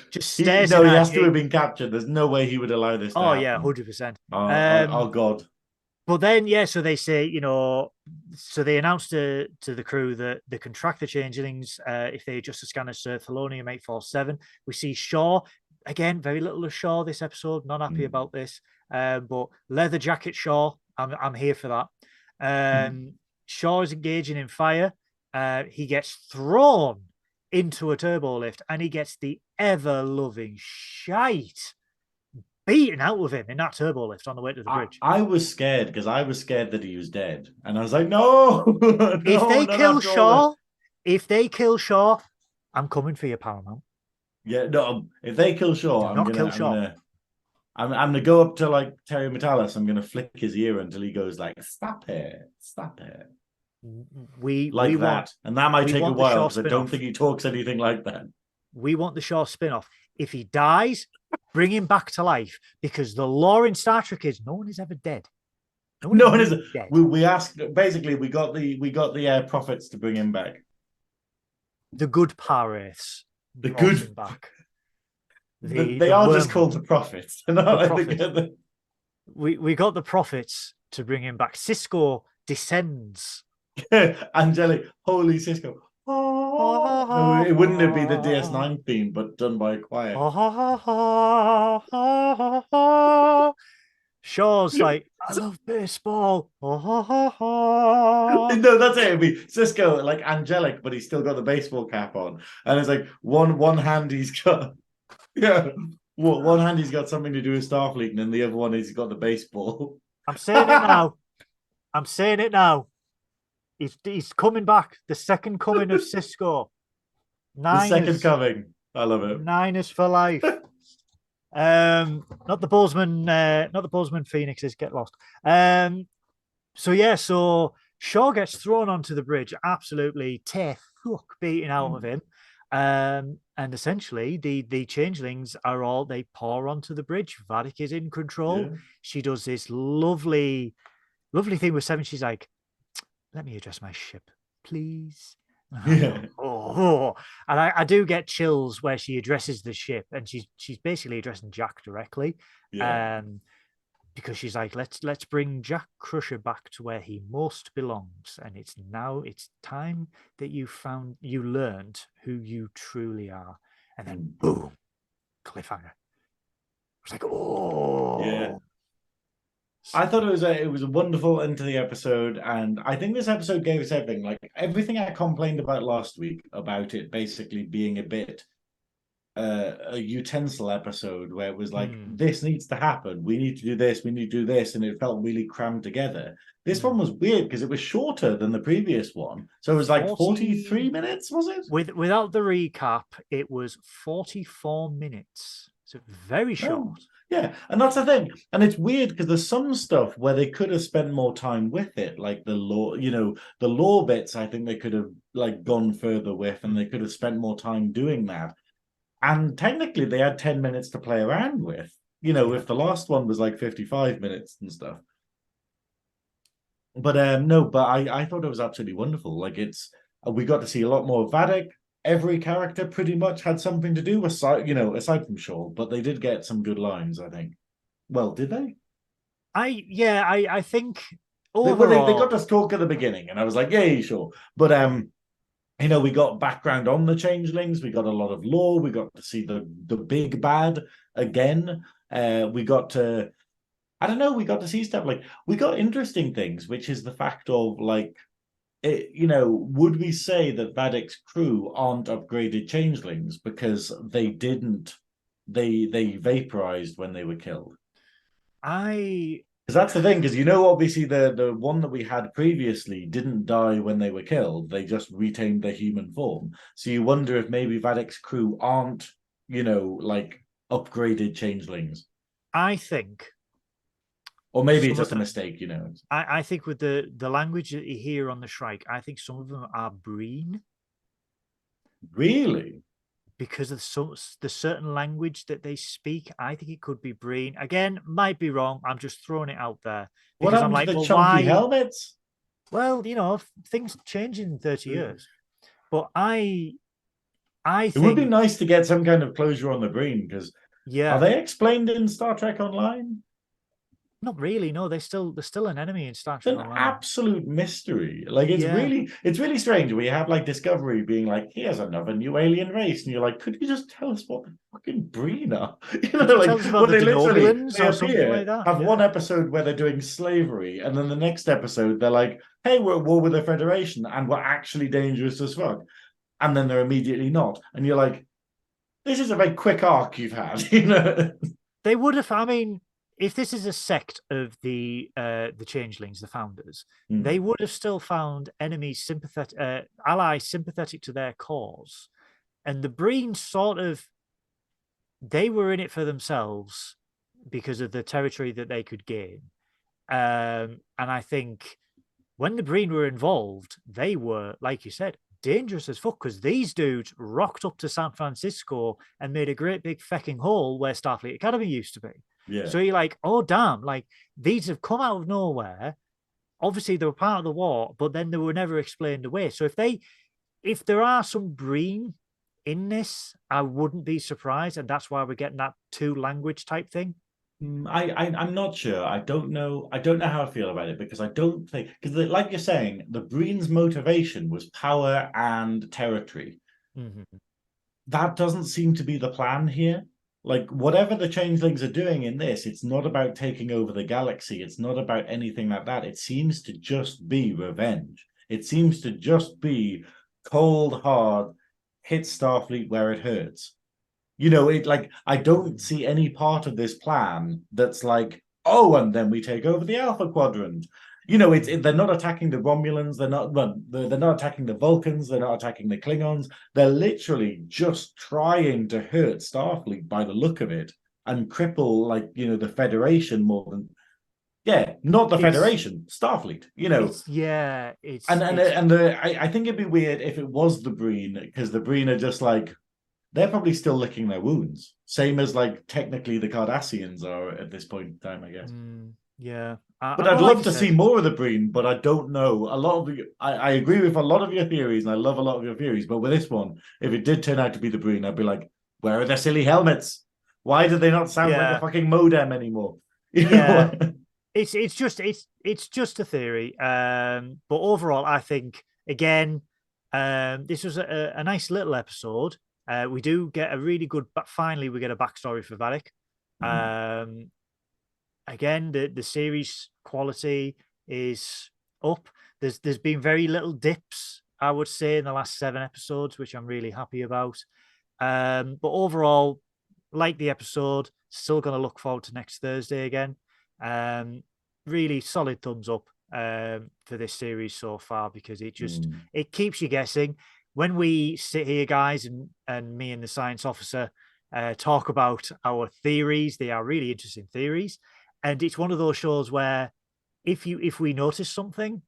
Just stares in No, he our has to have jeep. been captured. There's no way he would allow this to Oh yeah, happen. 100%. Oh God. But then, yeah, so they say, so they announced to the crew that they can track the changelings if they adjust the scanners to Thelonium 847. We see Shaw, again, very little of Shaw this episode, not happy about this. But leather jacket Shaw, I'm here for that. Shaw is engaging in fire. He gets thrown into a turbo lift and he gets the ever-loving shite beaten out of him in that turbo lift on the way to the bridge. I was scared because I was scared that he was dead, and I was like, "No, no, If they not kill after all Shaw, I'm coming for you, Paramount. Yeah, no. If they kill Shaw, Do not kill Shaw. I'm gonna go up to like Terry Metalis. I'm gonna flick his ear until he goes like, "Stop it, stop it," We like we that, want and that might we take a want the while Shaw because I don't spin-off. think he talks anything like that. We want the Shaw spin-off. If he dies, bring him back to life because the law in Star Trek is no one is ever dead. No one is. Dead. We asked basically. We got the prophets to bring him back. The good Pirates The brought good him back. they are just called the prophets. They're not the like prophets. We got the prophets to bring him back. Cisco descends. Angelic, holy Cisco. No, it wouldn't have been the DS9 theme, but done by a choir. Shaw's like, I love baseball. No, that's it. It'd be Cisco, like angelic, but he's still got the baseball cap on, and it's like one hand he's got, yeah, one hand he's got something to do with Starfleet, and then the other one he's got the baseball. I'm saying it now. I'm saying it now. He's coming back. The second coming of Cisco. The second coming. I love it. Niners for life. Not the Bozeman Phoenixes get lost. So Shaw gets thrown onto the bridge, absolutely beating out of him. And essentially the changelings they pour onto the bridge. Vadic is in control. Yeah. She does this lovely thing with Seven. She's like, let me address my ship, please. Yeah. And I do get chills where she addresses the ship, and she's basically addressing Jack directly. Yeah. Because she's like, let's bring Jack Crusher back to where he most belongs, and it's time that you learned who you truly are. And then boom, cliffhanger. It's like, oh yeah. I thought it was a wonderful end to the episode, and I think this episode gave us everything. Like everything I complained about last week about it basically being a bit a utensil episode where it was like this needs to happen. We need to do this. We need to do this, and it felt really crammed together. This one was weird because it was shorter than the previous one, so it was like 43 minutes. Was it? Without the recap, it was 44 minutes. So very short. Oh. Yeah, and that's the thing. And it's weird because there's some stuff where they could have spent more time with it, like the law, the law bits, I think they could have like gone further with, and they could have spent more time doing that. And technically they had 10 minutes to play around with. if the last one was like 55 minutes and stuff. But no, but I thought it was absolutely wonderful. Like we got to see a lot more Vatic. Every character pretty much had something to do aside from Shaw, but they did get some good lines, I think. Well, did they? I think They overall got us talk at the beginning, and I was like, yeah, sure. But we got background on the changelings. We got a lot of lore. We got to see the big bad again. We got to, I don't know, we got to see stuff like we got interesting things, which is the fact of like, would we say that Vadic's crew aren't upgraded changelings because they vaporized when they were killed? Because that's the thing, because obviously the one that we had previously didn't die when they were killed. They just retained their human form. So you wonder if maybe Vadic's crew aren't, like upgraded changelings. I think, or maybe it's just a mistake, I think with the language that you hear on the Shrike, I think some of them are Breen. Really? Because of the certain language that they speak, I think it could be Breen. Again, might be wrong. I'm just throwing it out there. What happened to the chunky helmets? Well, things change in 30 years. But I think it would be nice to get some kind of closure on the Breen, because are they explained in Star Trek Online? Not really. No, they're still an enemy in Star Trek Online. Absolute mystery. Like it's really strange. We have like Discovery being like, here's another new alien race, and you're like, could you just tell us what the fucking Breen are? Tell us about the Denobulans or something like that. Have one episode where they're doing slavery, and then the next episode they're like, hey, we're at war with the Federation, and we're actually dangerous as fuck, and then they're immediately not, and you're like, this is a very quick arc you've had, They would have. I mean, if this is a sect of the Changelings, the founders, they would have still found enemies sympathetic, allies sympathetic to their cause, and the Breen they were in it for themselves because of the territory that they could gain, and I think when the Breen were involved, they were, like you said, dangerous as fuck, because these dudes rocked up to San Francisco and made a great big fecking hole where Starfleet Academy used to be. Yeah. So you're like, oh, damn, like these have come out of nowhere. Obviously, they were part of the war, but then they were never explained away. So if there are some Breen in this, I wouldn't be surprised. And that's why we're getting that two language type thing. I'm not sure. I don't know how I feel about it, because I don't think, because like you're saying, the Breen's motivation was power and territory. Mm-hmm. That doesn't seem to be the plan here. Like, whatever the changelings are doing in this, it's not about taking over the galaxy. It's not about anything like that. It seems to just be revenge. It seems to just be cold, hard, hit Starfleet where it hurts. I don't see any part of this plan that's like, oh, and then we take over the Alpha Quadrant. They're not attacking the Romulans. They're not attacking the Vulcans. They're not attacking the Klingons. They're literally just trying to hurt Starfleet by the look of it and cripple, the Federation more than, not the Federation, Starfleet. I think it'd be weird if it was the Breen, because the Breen are just like, they're probably still licking their wounds, same as technically the Cardassians are at this point in time, I guess. But I'd love to see more of the Breen, but I don't know. I agree with a lot of your theories, and I love a lot of your theories. But with this one, if it did turn out to be the Breen, I'd be like, where are their silly helmets? Why do they not sound like a fucking modem anymore? It's just a theory. But overall, I think again, this was a nice little episode. We do get a really good, but finally we get a backstory for Vatic. Again, the series quality is up. There's been very little dips, I would say, in the last 7 episodes, which I'm really happy about. But overall, like the episode, still going to look forward to next Thursday again. Really solid thumbs up for this series so far, because it keeps you guessing. When we sit here, guys, and me and the science officer talk about our theories, they are really interesting theories. And it's one of those shows where if we notice something,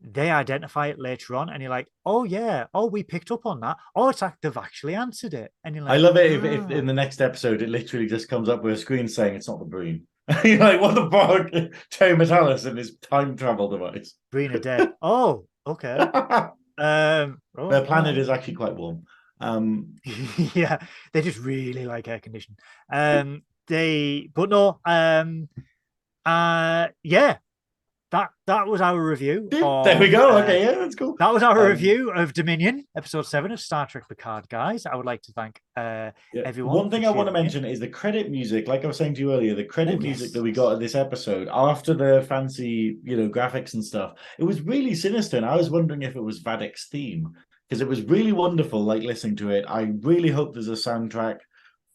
they identify it later on, and you're like, oh yeah, oh we picked up on that. Oh, it's like they've actually answered it, and you're I like, love it if in the next episode it literally just comes up with a screen saying it's not the Breen. You're like, what the fuck? Terry Metalis and his time travel device. Breen are dead. Oh, okay. Their planet Right. is actually quite warm. Yeah, they just really like air conditioning. But no, yeah, that was our review There we of go. Okay, yeah, that's cool. that was our review of Dominion, episode 7 of Star Trek Picard, guys. I would like to thank everyone. One thing I want to mention is the credit music. Like I was saying to you earlier, the credit music that we got at this episode after the fancy, graphics and stuff, it was really sinister. And I was wondering if it was Vadic's theme because it was really wonderful, like listening to it. I really hope there's a soundtrack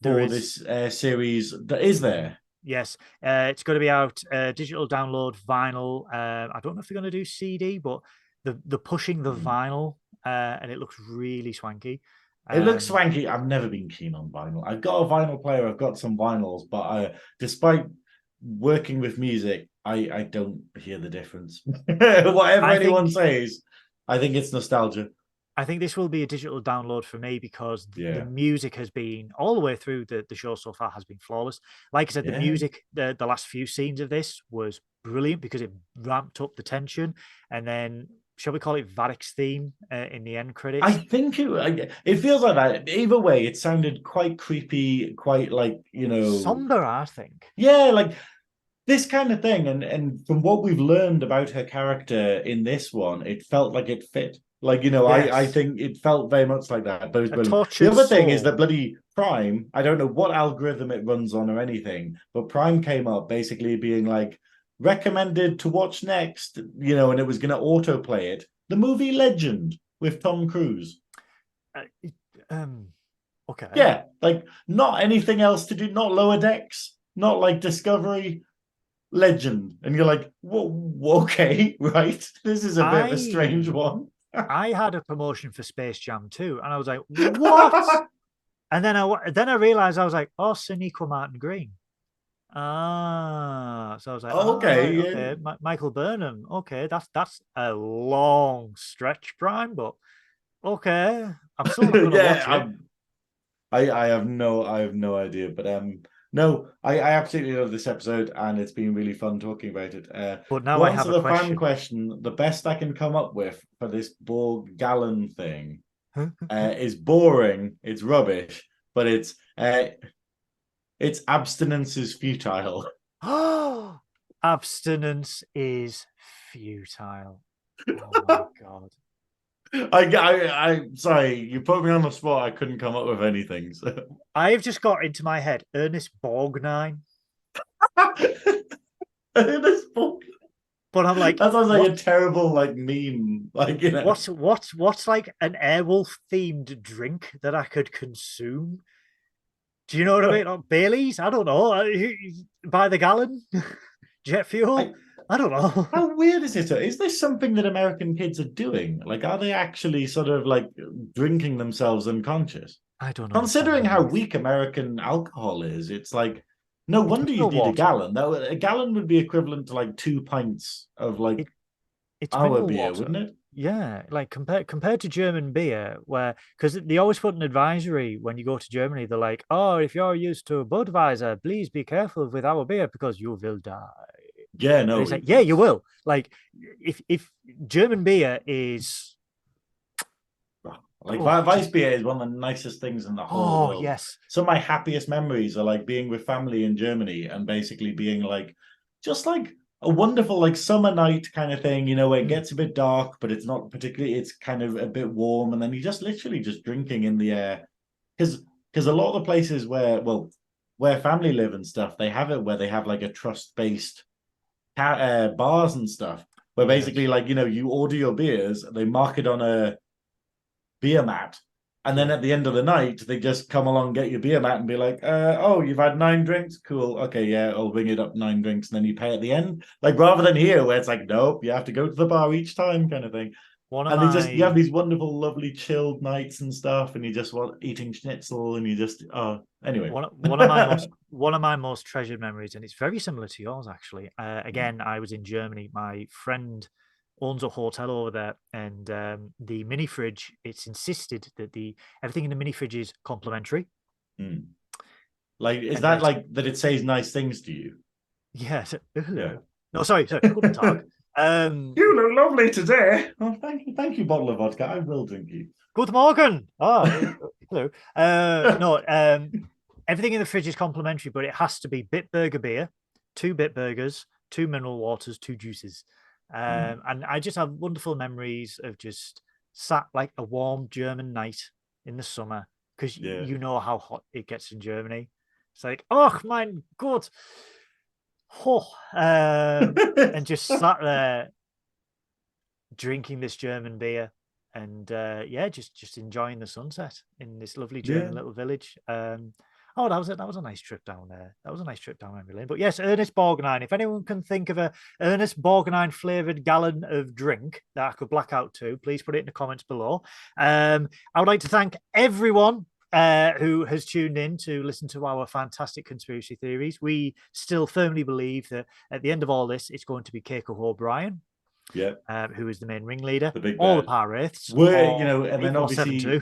for this series that is there. Yes, it's going to be out digital download, vinyl. I don't know if they're going to do CD, but they're pushing the vinyl, and it looks really swanky. It looks swanky. I've never been keen on vinyl. I've got a vinyl player. I've got some vinyls, but despite working with music, I don't hear the difference. Whatever anyone says, I think it's nostalgia. I think this will be a digital download for me because the music has been all the way through the show so far has been flawless. Like I said, the music, the last few scenes of this was brilliant because it ramped up the tension, and then shall we call it Vadic's theme in the end credits? I think it feels like that. Either way, it sounded quite creepy, quite like somber. I think, yeah, like this kind of thing. And from what we've learned about her character in this one, it felt like it fit. Like, yes. I think it felt very much like that. But the other thing is that bloody Prime, I don't know what algorithm it runs on or anything, but Prime came up basically being like recommended to watch next, and it was going to autoplay it. The movie Legend with Tom Cruise. Okay. Yeah, like not anything else to do, not Lower Decks, not like Discovery. Legend. And you're like, whoa, okay, right? This is a bit of a strange one. I had a promotion for Space Jam too, and I was like, "What?" and then I realized I was like, "Oh, Sonequa Martin Green." So I was like, okay, Michael Burnham. Okay, that's a long stretch, Prime, but okay, I'm still not going to watch it. I have no idea, but no, I absolutely love this episode, and it's been really fun talking about it. But now I have a fan question. The best I can come up with for this Borg Gallon thing is boring. It's rubbish, but it's abstinence is futile. Oh, abstinence is futile. Oh my god. I'm sorry, you put me on the spot. I couldn't come up with anything. So. I've just got into my head Ernest Borgnine. Ernest Borgnine. But I'm like, that sounds like a terrible meme. Like, what's like an Airwolf themed drink that I could consume? Do you know what I mean? Like Bailey's? I don't know. By the gallon, jet fuel. I don't know. How weird is it? Is this something that American kids are doing? Like, are they actually sort of like drinking themselves unconscious? I don't know. Considering how weak American alcohol is, it's like, no wonder you need a gallon. A gallon would be equivalent to like 2 pints of like our beer, wouldn't it? Yeah, like compared to German beer, because they always put an advisory when you go to Germany. They're like, oh, if you're used to Budweiser, please be careful with our beer because you will die. Yeah, no. It's like, yeah, you will. Like, if German beer is like Weiss beer is one of the nicest things in the whole world. Yes. Some of my happiest memories are like being with family in Germany and basically being like, just like a wonderful like summer night kind of thing, where it gets a bit dark, but it's not particularly, it's kind of a bit warm, and then you just literally just drinking in the air. Because a lot of the places where family live and stuff, they have it where they have like a trust-based bars and stuff, where basically like you order your beers, they mark it on a beer mat, and then at the end of the night they just come along, get your beer mat and be like, oh, you've had 9 drinks, cool, okay, yeah, I'll bring it up 9 drinks, and then you pay at the end, like rather than here where it's like, nope, you have to go to the bar each time kind of thing. You have these wonderful, lovely, chilled nights and stuff, and you just want eating schnitzel, and you just anyway. One of my most treasured memories, and it's very similar to yours actually. Again, I was in Germany. My friend owns a hotel over there, and the mini fridge, it's insisted that everything in the mini fridge is complimentary. Like, is that like that it says nice things to you? Yes. Yeah. No, sorry. Guten Tag. You look lovely today. Oh, thank you, bottle of vodka. I will drink you. Good morgen. Oh, hello. No, everything in the fridge is complimentary, but it has to be Bitburger beer, 2 Bitburgers, 2 mineral waters, 2 juices. And I just have wonderful memories of just sat like a warm German night in the summer, because you know how hot it gets in Germany. It's like, oh, mein Gott. Oh, and just sat there drinking this German beer and just enjoying the sunset in this lovely German little village. Oh, that was a nice trip down there. That was a nice trip down memory lane. But yes, Ernest Borgnine. If anyone can think of a Ernest Borgnine flavored gallon of drink that I could black out to, please put it in the comments below. I would like to thank everyone who has tuned in to listen to our fantastic conspiracy theories. We still firmly believe that at the end of all this, it's going to be Keiko O'Brien, who is the main ringleader. All the power wraiths, and then obviously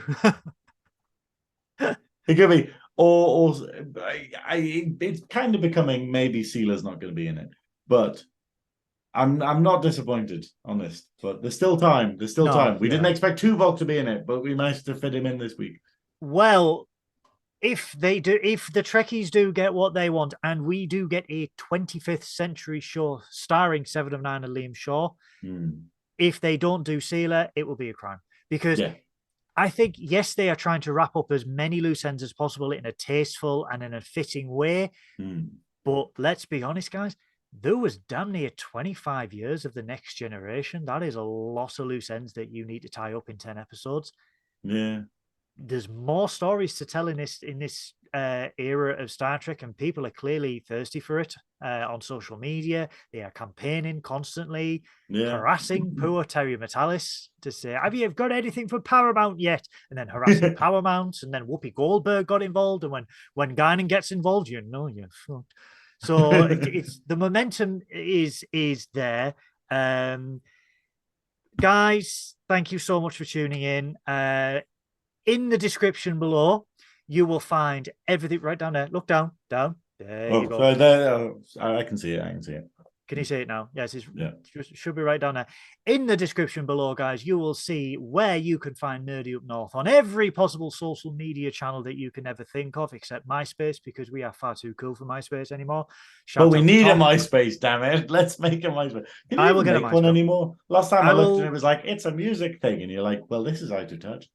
it could be, or it's kind of becoming maybe Sealer's not going to be in it, but I'm not disappointed on this. But there's still time. There's still time. We didn't expect Tuvok to be in it, but we managed to fit him in this week. Well, if the Trekkies do get what they want, and we do get a 25th century show starring Seven of Nine and Liam Shaw, if they don't do Sealer, it will be a crime. Because I think, yes, they are trying to wrap up as many loose ends as possible in a tasteful and in a fitting way. But let's be honest, guys, there was damn near 25 years of the Next Generation. That is a lot of loose ends that you need to tie up in 10 episodes. Yeah. There's more stories to tell in this era of Star Trek, and people are clearly thirsty for it on social media. They are campaigning constantly, harassing poor Terry Metalis to say, have you got anything for Paramount yet? And then harassing Paramount, and then Whoopi Goldberg got involved, and when Guinan gets involved, you know you're fucked. So it's the momentum is there. Guys, thank you so much for tuning in. In the description below, you will find everything right down there. Look down. There you go. I can see it. Can you see it now? Yes, it should be right down there. In the description below, guys, you will see where you can find Nerdy Up North on every possible social media channel that you can ever think of, except MySpace, because we are far too cool for MySpace anymore. But we need a MySpace, damn it. Let's make a MySpace. Can you even make one anymore? Last time I looked at it, it was like, it's a music thing. And you're like, well, this is out of touch.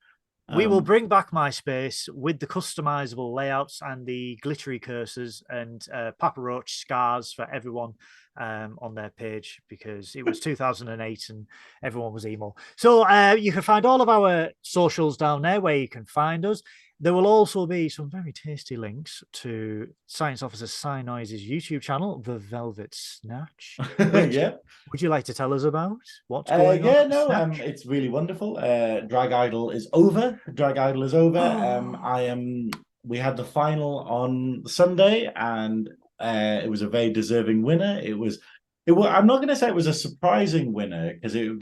We will bring back MySpace with the customizable layouts and the glittery cursors and Papa Roach scars for everyone on their page, because it was 2008 and everyone was emo. So you can find all of our socials down there where you can find us. There will also be some very tasty links to Science Officer Synoiz's YouTube channel, The Velvet Snatch. Would you like to tell us about what's going on? It's really wonderful. Drag Idol is over. We had the final on Sunday, and it was a very deserving winner. I'm not going to say it was a surprising winner, because it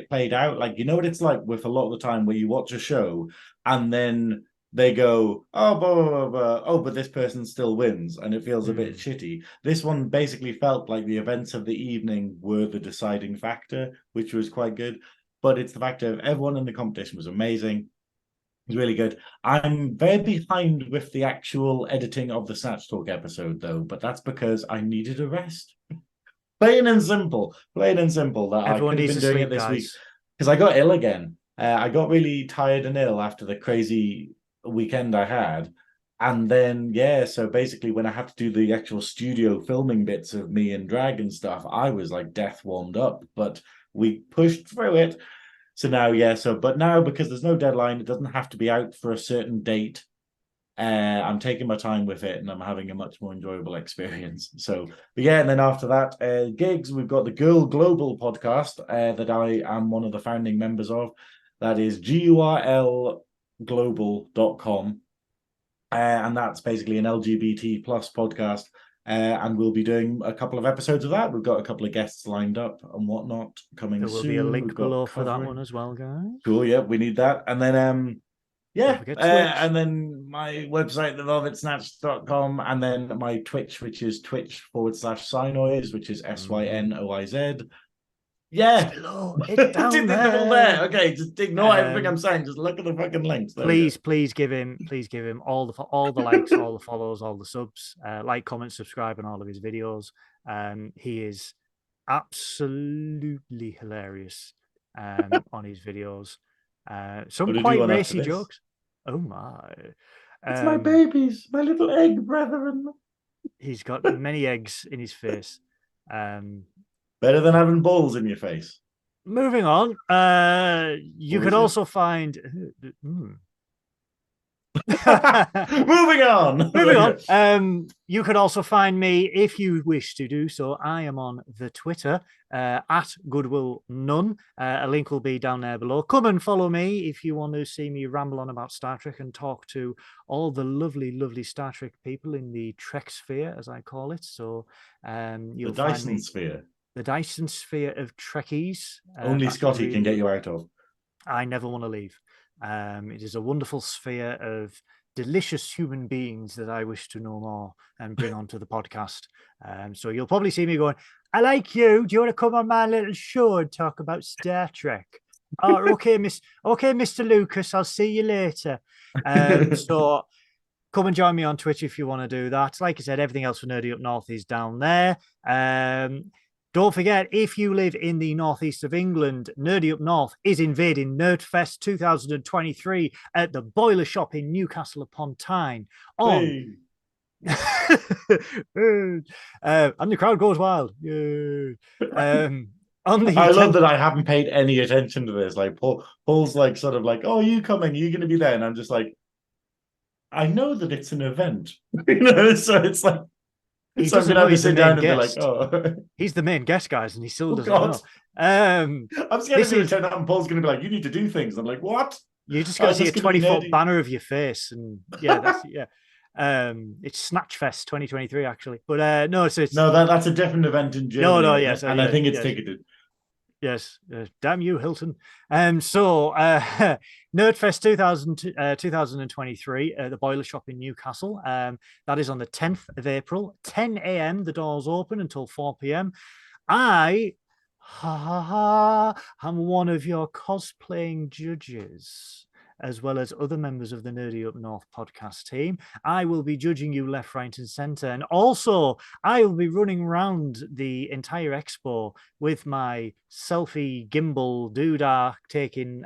played out like, you know what it's like with a lot of the time where you watch a show and then they go, but this person still wins, and it feels a bit shitty. This one basically felt like the events of the evening were the deciding factor, which was quite good. But it's the fact of everyone in the competition was amazing. It was really good. I'm very behind with the actual editing of the Snatch Talk episode, though, but that's because I needed a rest. Plain and simple. That everyone I could have been doing it this week, because I got ill again. I got really tired and ill after the crazy weekend I had, and then so basically when I had to do the actual studio filming bits of me and drag and stuff, I was like death warmed up, but we pushed through it. So now but now, because there's no deadline, it doesn't have to be out for a certain date, I'm taking my time with it, and I'm having a much more enjoyable experience. So and then after that, gigs, we've got the Girl Global podcast that I am one of the founding members of. That is GURLglobal.com, and that's basically an LGBT plus podcast And we'll be doing a couple of episodes of that. We've got a couple of guests lined up and whatnot coming There will soon. be a We've link got below for that covering. one as well, guys. Cool, yeah, we need that. And then Don't forget Twitch. and then my website, thevelvetsnatch.com, and then my Twitch, which is twitch.com/Synoiz, which is SYNOIZ. Yeah. It's below. It's down They're all there. Okay, just ignore everything I'm saying. Just look at the fucking links. Please give him all the likes, all the follows, all the subs, like, comment, subscribe on all of his videos. He is absolutely hilarious on his videos. Some quite racy jokes. Oh my. It's my babies, my little egg brethren. He's got many eggs in his face. Better than having balls in your face. Moving on, you could also find. Moving on. You could also find me if you wish to do so. I am on the Twitter at Goodwill None. A link will be down there below. Come and follow me if you want to see me ramble on about Star Trek and talk to all the lovely Star Trek people in the Trek sphere, as I call it. So you'll the Dyson sphere. The Dyson sphere of Trekkies. Only Scotty can get you out of. I never want to leave. It is a wonderful sphere of delicious human beings that I wish to know more and bring onto the podcast. So you'll probably see me going, I like you. Do you want to come on my little show and talk about Star Trek? Oh, okay, Mr. Lucas, I'll see you later. So come and join me on Twitch if you want to do that. Like I said, everything else for Nerdy Up North is down there. Don't forget, if you live in the northeast of England, Nerdy Up North is invading Nerdfest 2023 at the Boiler Shop in Newcastle upon Tyne. And the crowd goes wild. I love that I haven't paid any attention to this. Like Paul's like sort of like, oh, you coming? You're going to be there, and I'm just like, I know that it's an event, So it's like. He doesn't know he's the main guest. Like, oh. He's the main guest, guys, and he still doesn't know. I'm scared to turn up and Paul's going to be like, you need to do things. I'm like, what? You just got to see a 20-foot banner of your face. And it's Snatch Fest 2023, actually. But no, it's no, that's a different event in Germany. No, yes. And I think it's ticketed. Yes, damn you, Hilton. So Nerdfest 2023 at the Boiler Shop in Newcastle. That is on the 10th of April, 10 a.m. The doors open until 4 p.m. I'm one of your cosplaying judges, as well as other members of the Nerdy Up North podcast team. I will be judging you left, right, and center. And also, I will be running around the entire expo with my selfie gimbal doodah, taking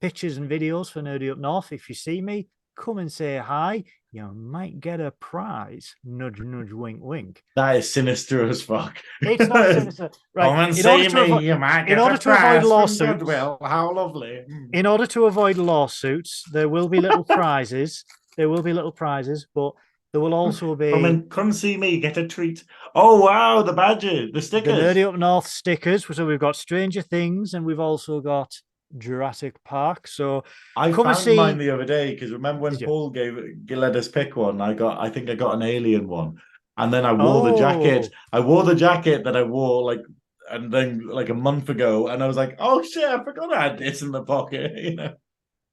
pictures and videos for Nerdy Up North. If you see me, come and say hi. You might get a prize. Nudge, nudge, wink, wink. That is sinister as fuck. It's not sinister. Right. Come and see me. You might get a prize from Goodwill. How lovely. In order to avoid lawsuits, there will be little prizes. There will be little prizes, but there will also be... Come see me. Get a treat. Oh, wow. The badges. The stickers. The Nerdy Up North stickers. So we've got Stranger Things, and we've also got Jurassic Park. So I found mine the other day, because remember when Paul let us pick one? I think I got an alien one, and then I wore the jacket. I wore the jacket that I wore like a month ago, and I was like, oh shit, I forgot I had this in the pocket.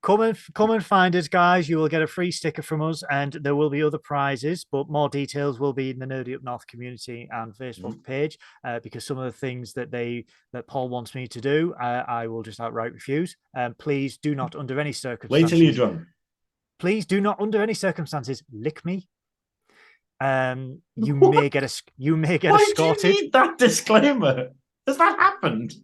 Come and find us, guys. You will get a free sticker from us, and there will be other prizes, but more details will be in the Nerdy Up North community and Facebook page, because some of the things that Paul wants me to do, I will just outright refuse. Please do not, under any circumstances... Wait till you're drunk. Please do not, under any circumstances, lick me. You may get escorted. Why do you need that disclaimer? Has that happened?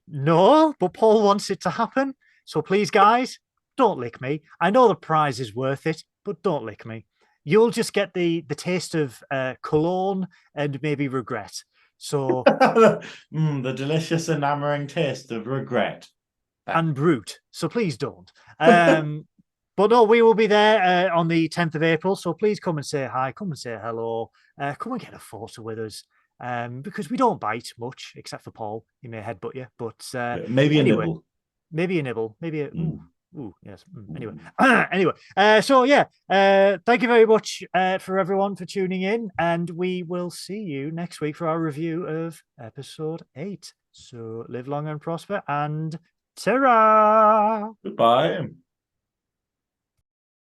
No, but Paul wants it to happen. So please, guys, don't lick me. I know the prize is worth it, but don't lick me. You'll just get the taste of cologne and maybe regret. So the delicious enamoring taste of regret. And brute. So please don't. But no, we will be there on the 10th of April. So please come and say hi. Come and say hello. Come and get a photo with us. Because we don't bite much, except for Paul. He may headbutt you. But maybe anyway, a nibble. Maybe a nibble. Maybe a Ooh, yes. Anyway, so yeah, thank you very much for everyone for tuning in, and we will see you next week for our review of episode 8. So live long and prosper, and ta-ra! Goodbye.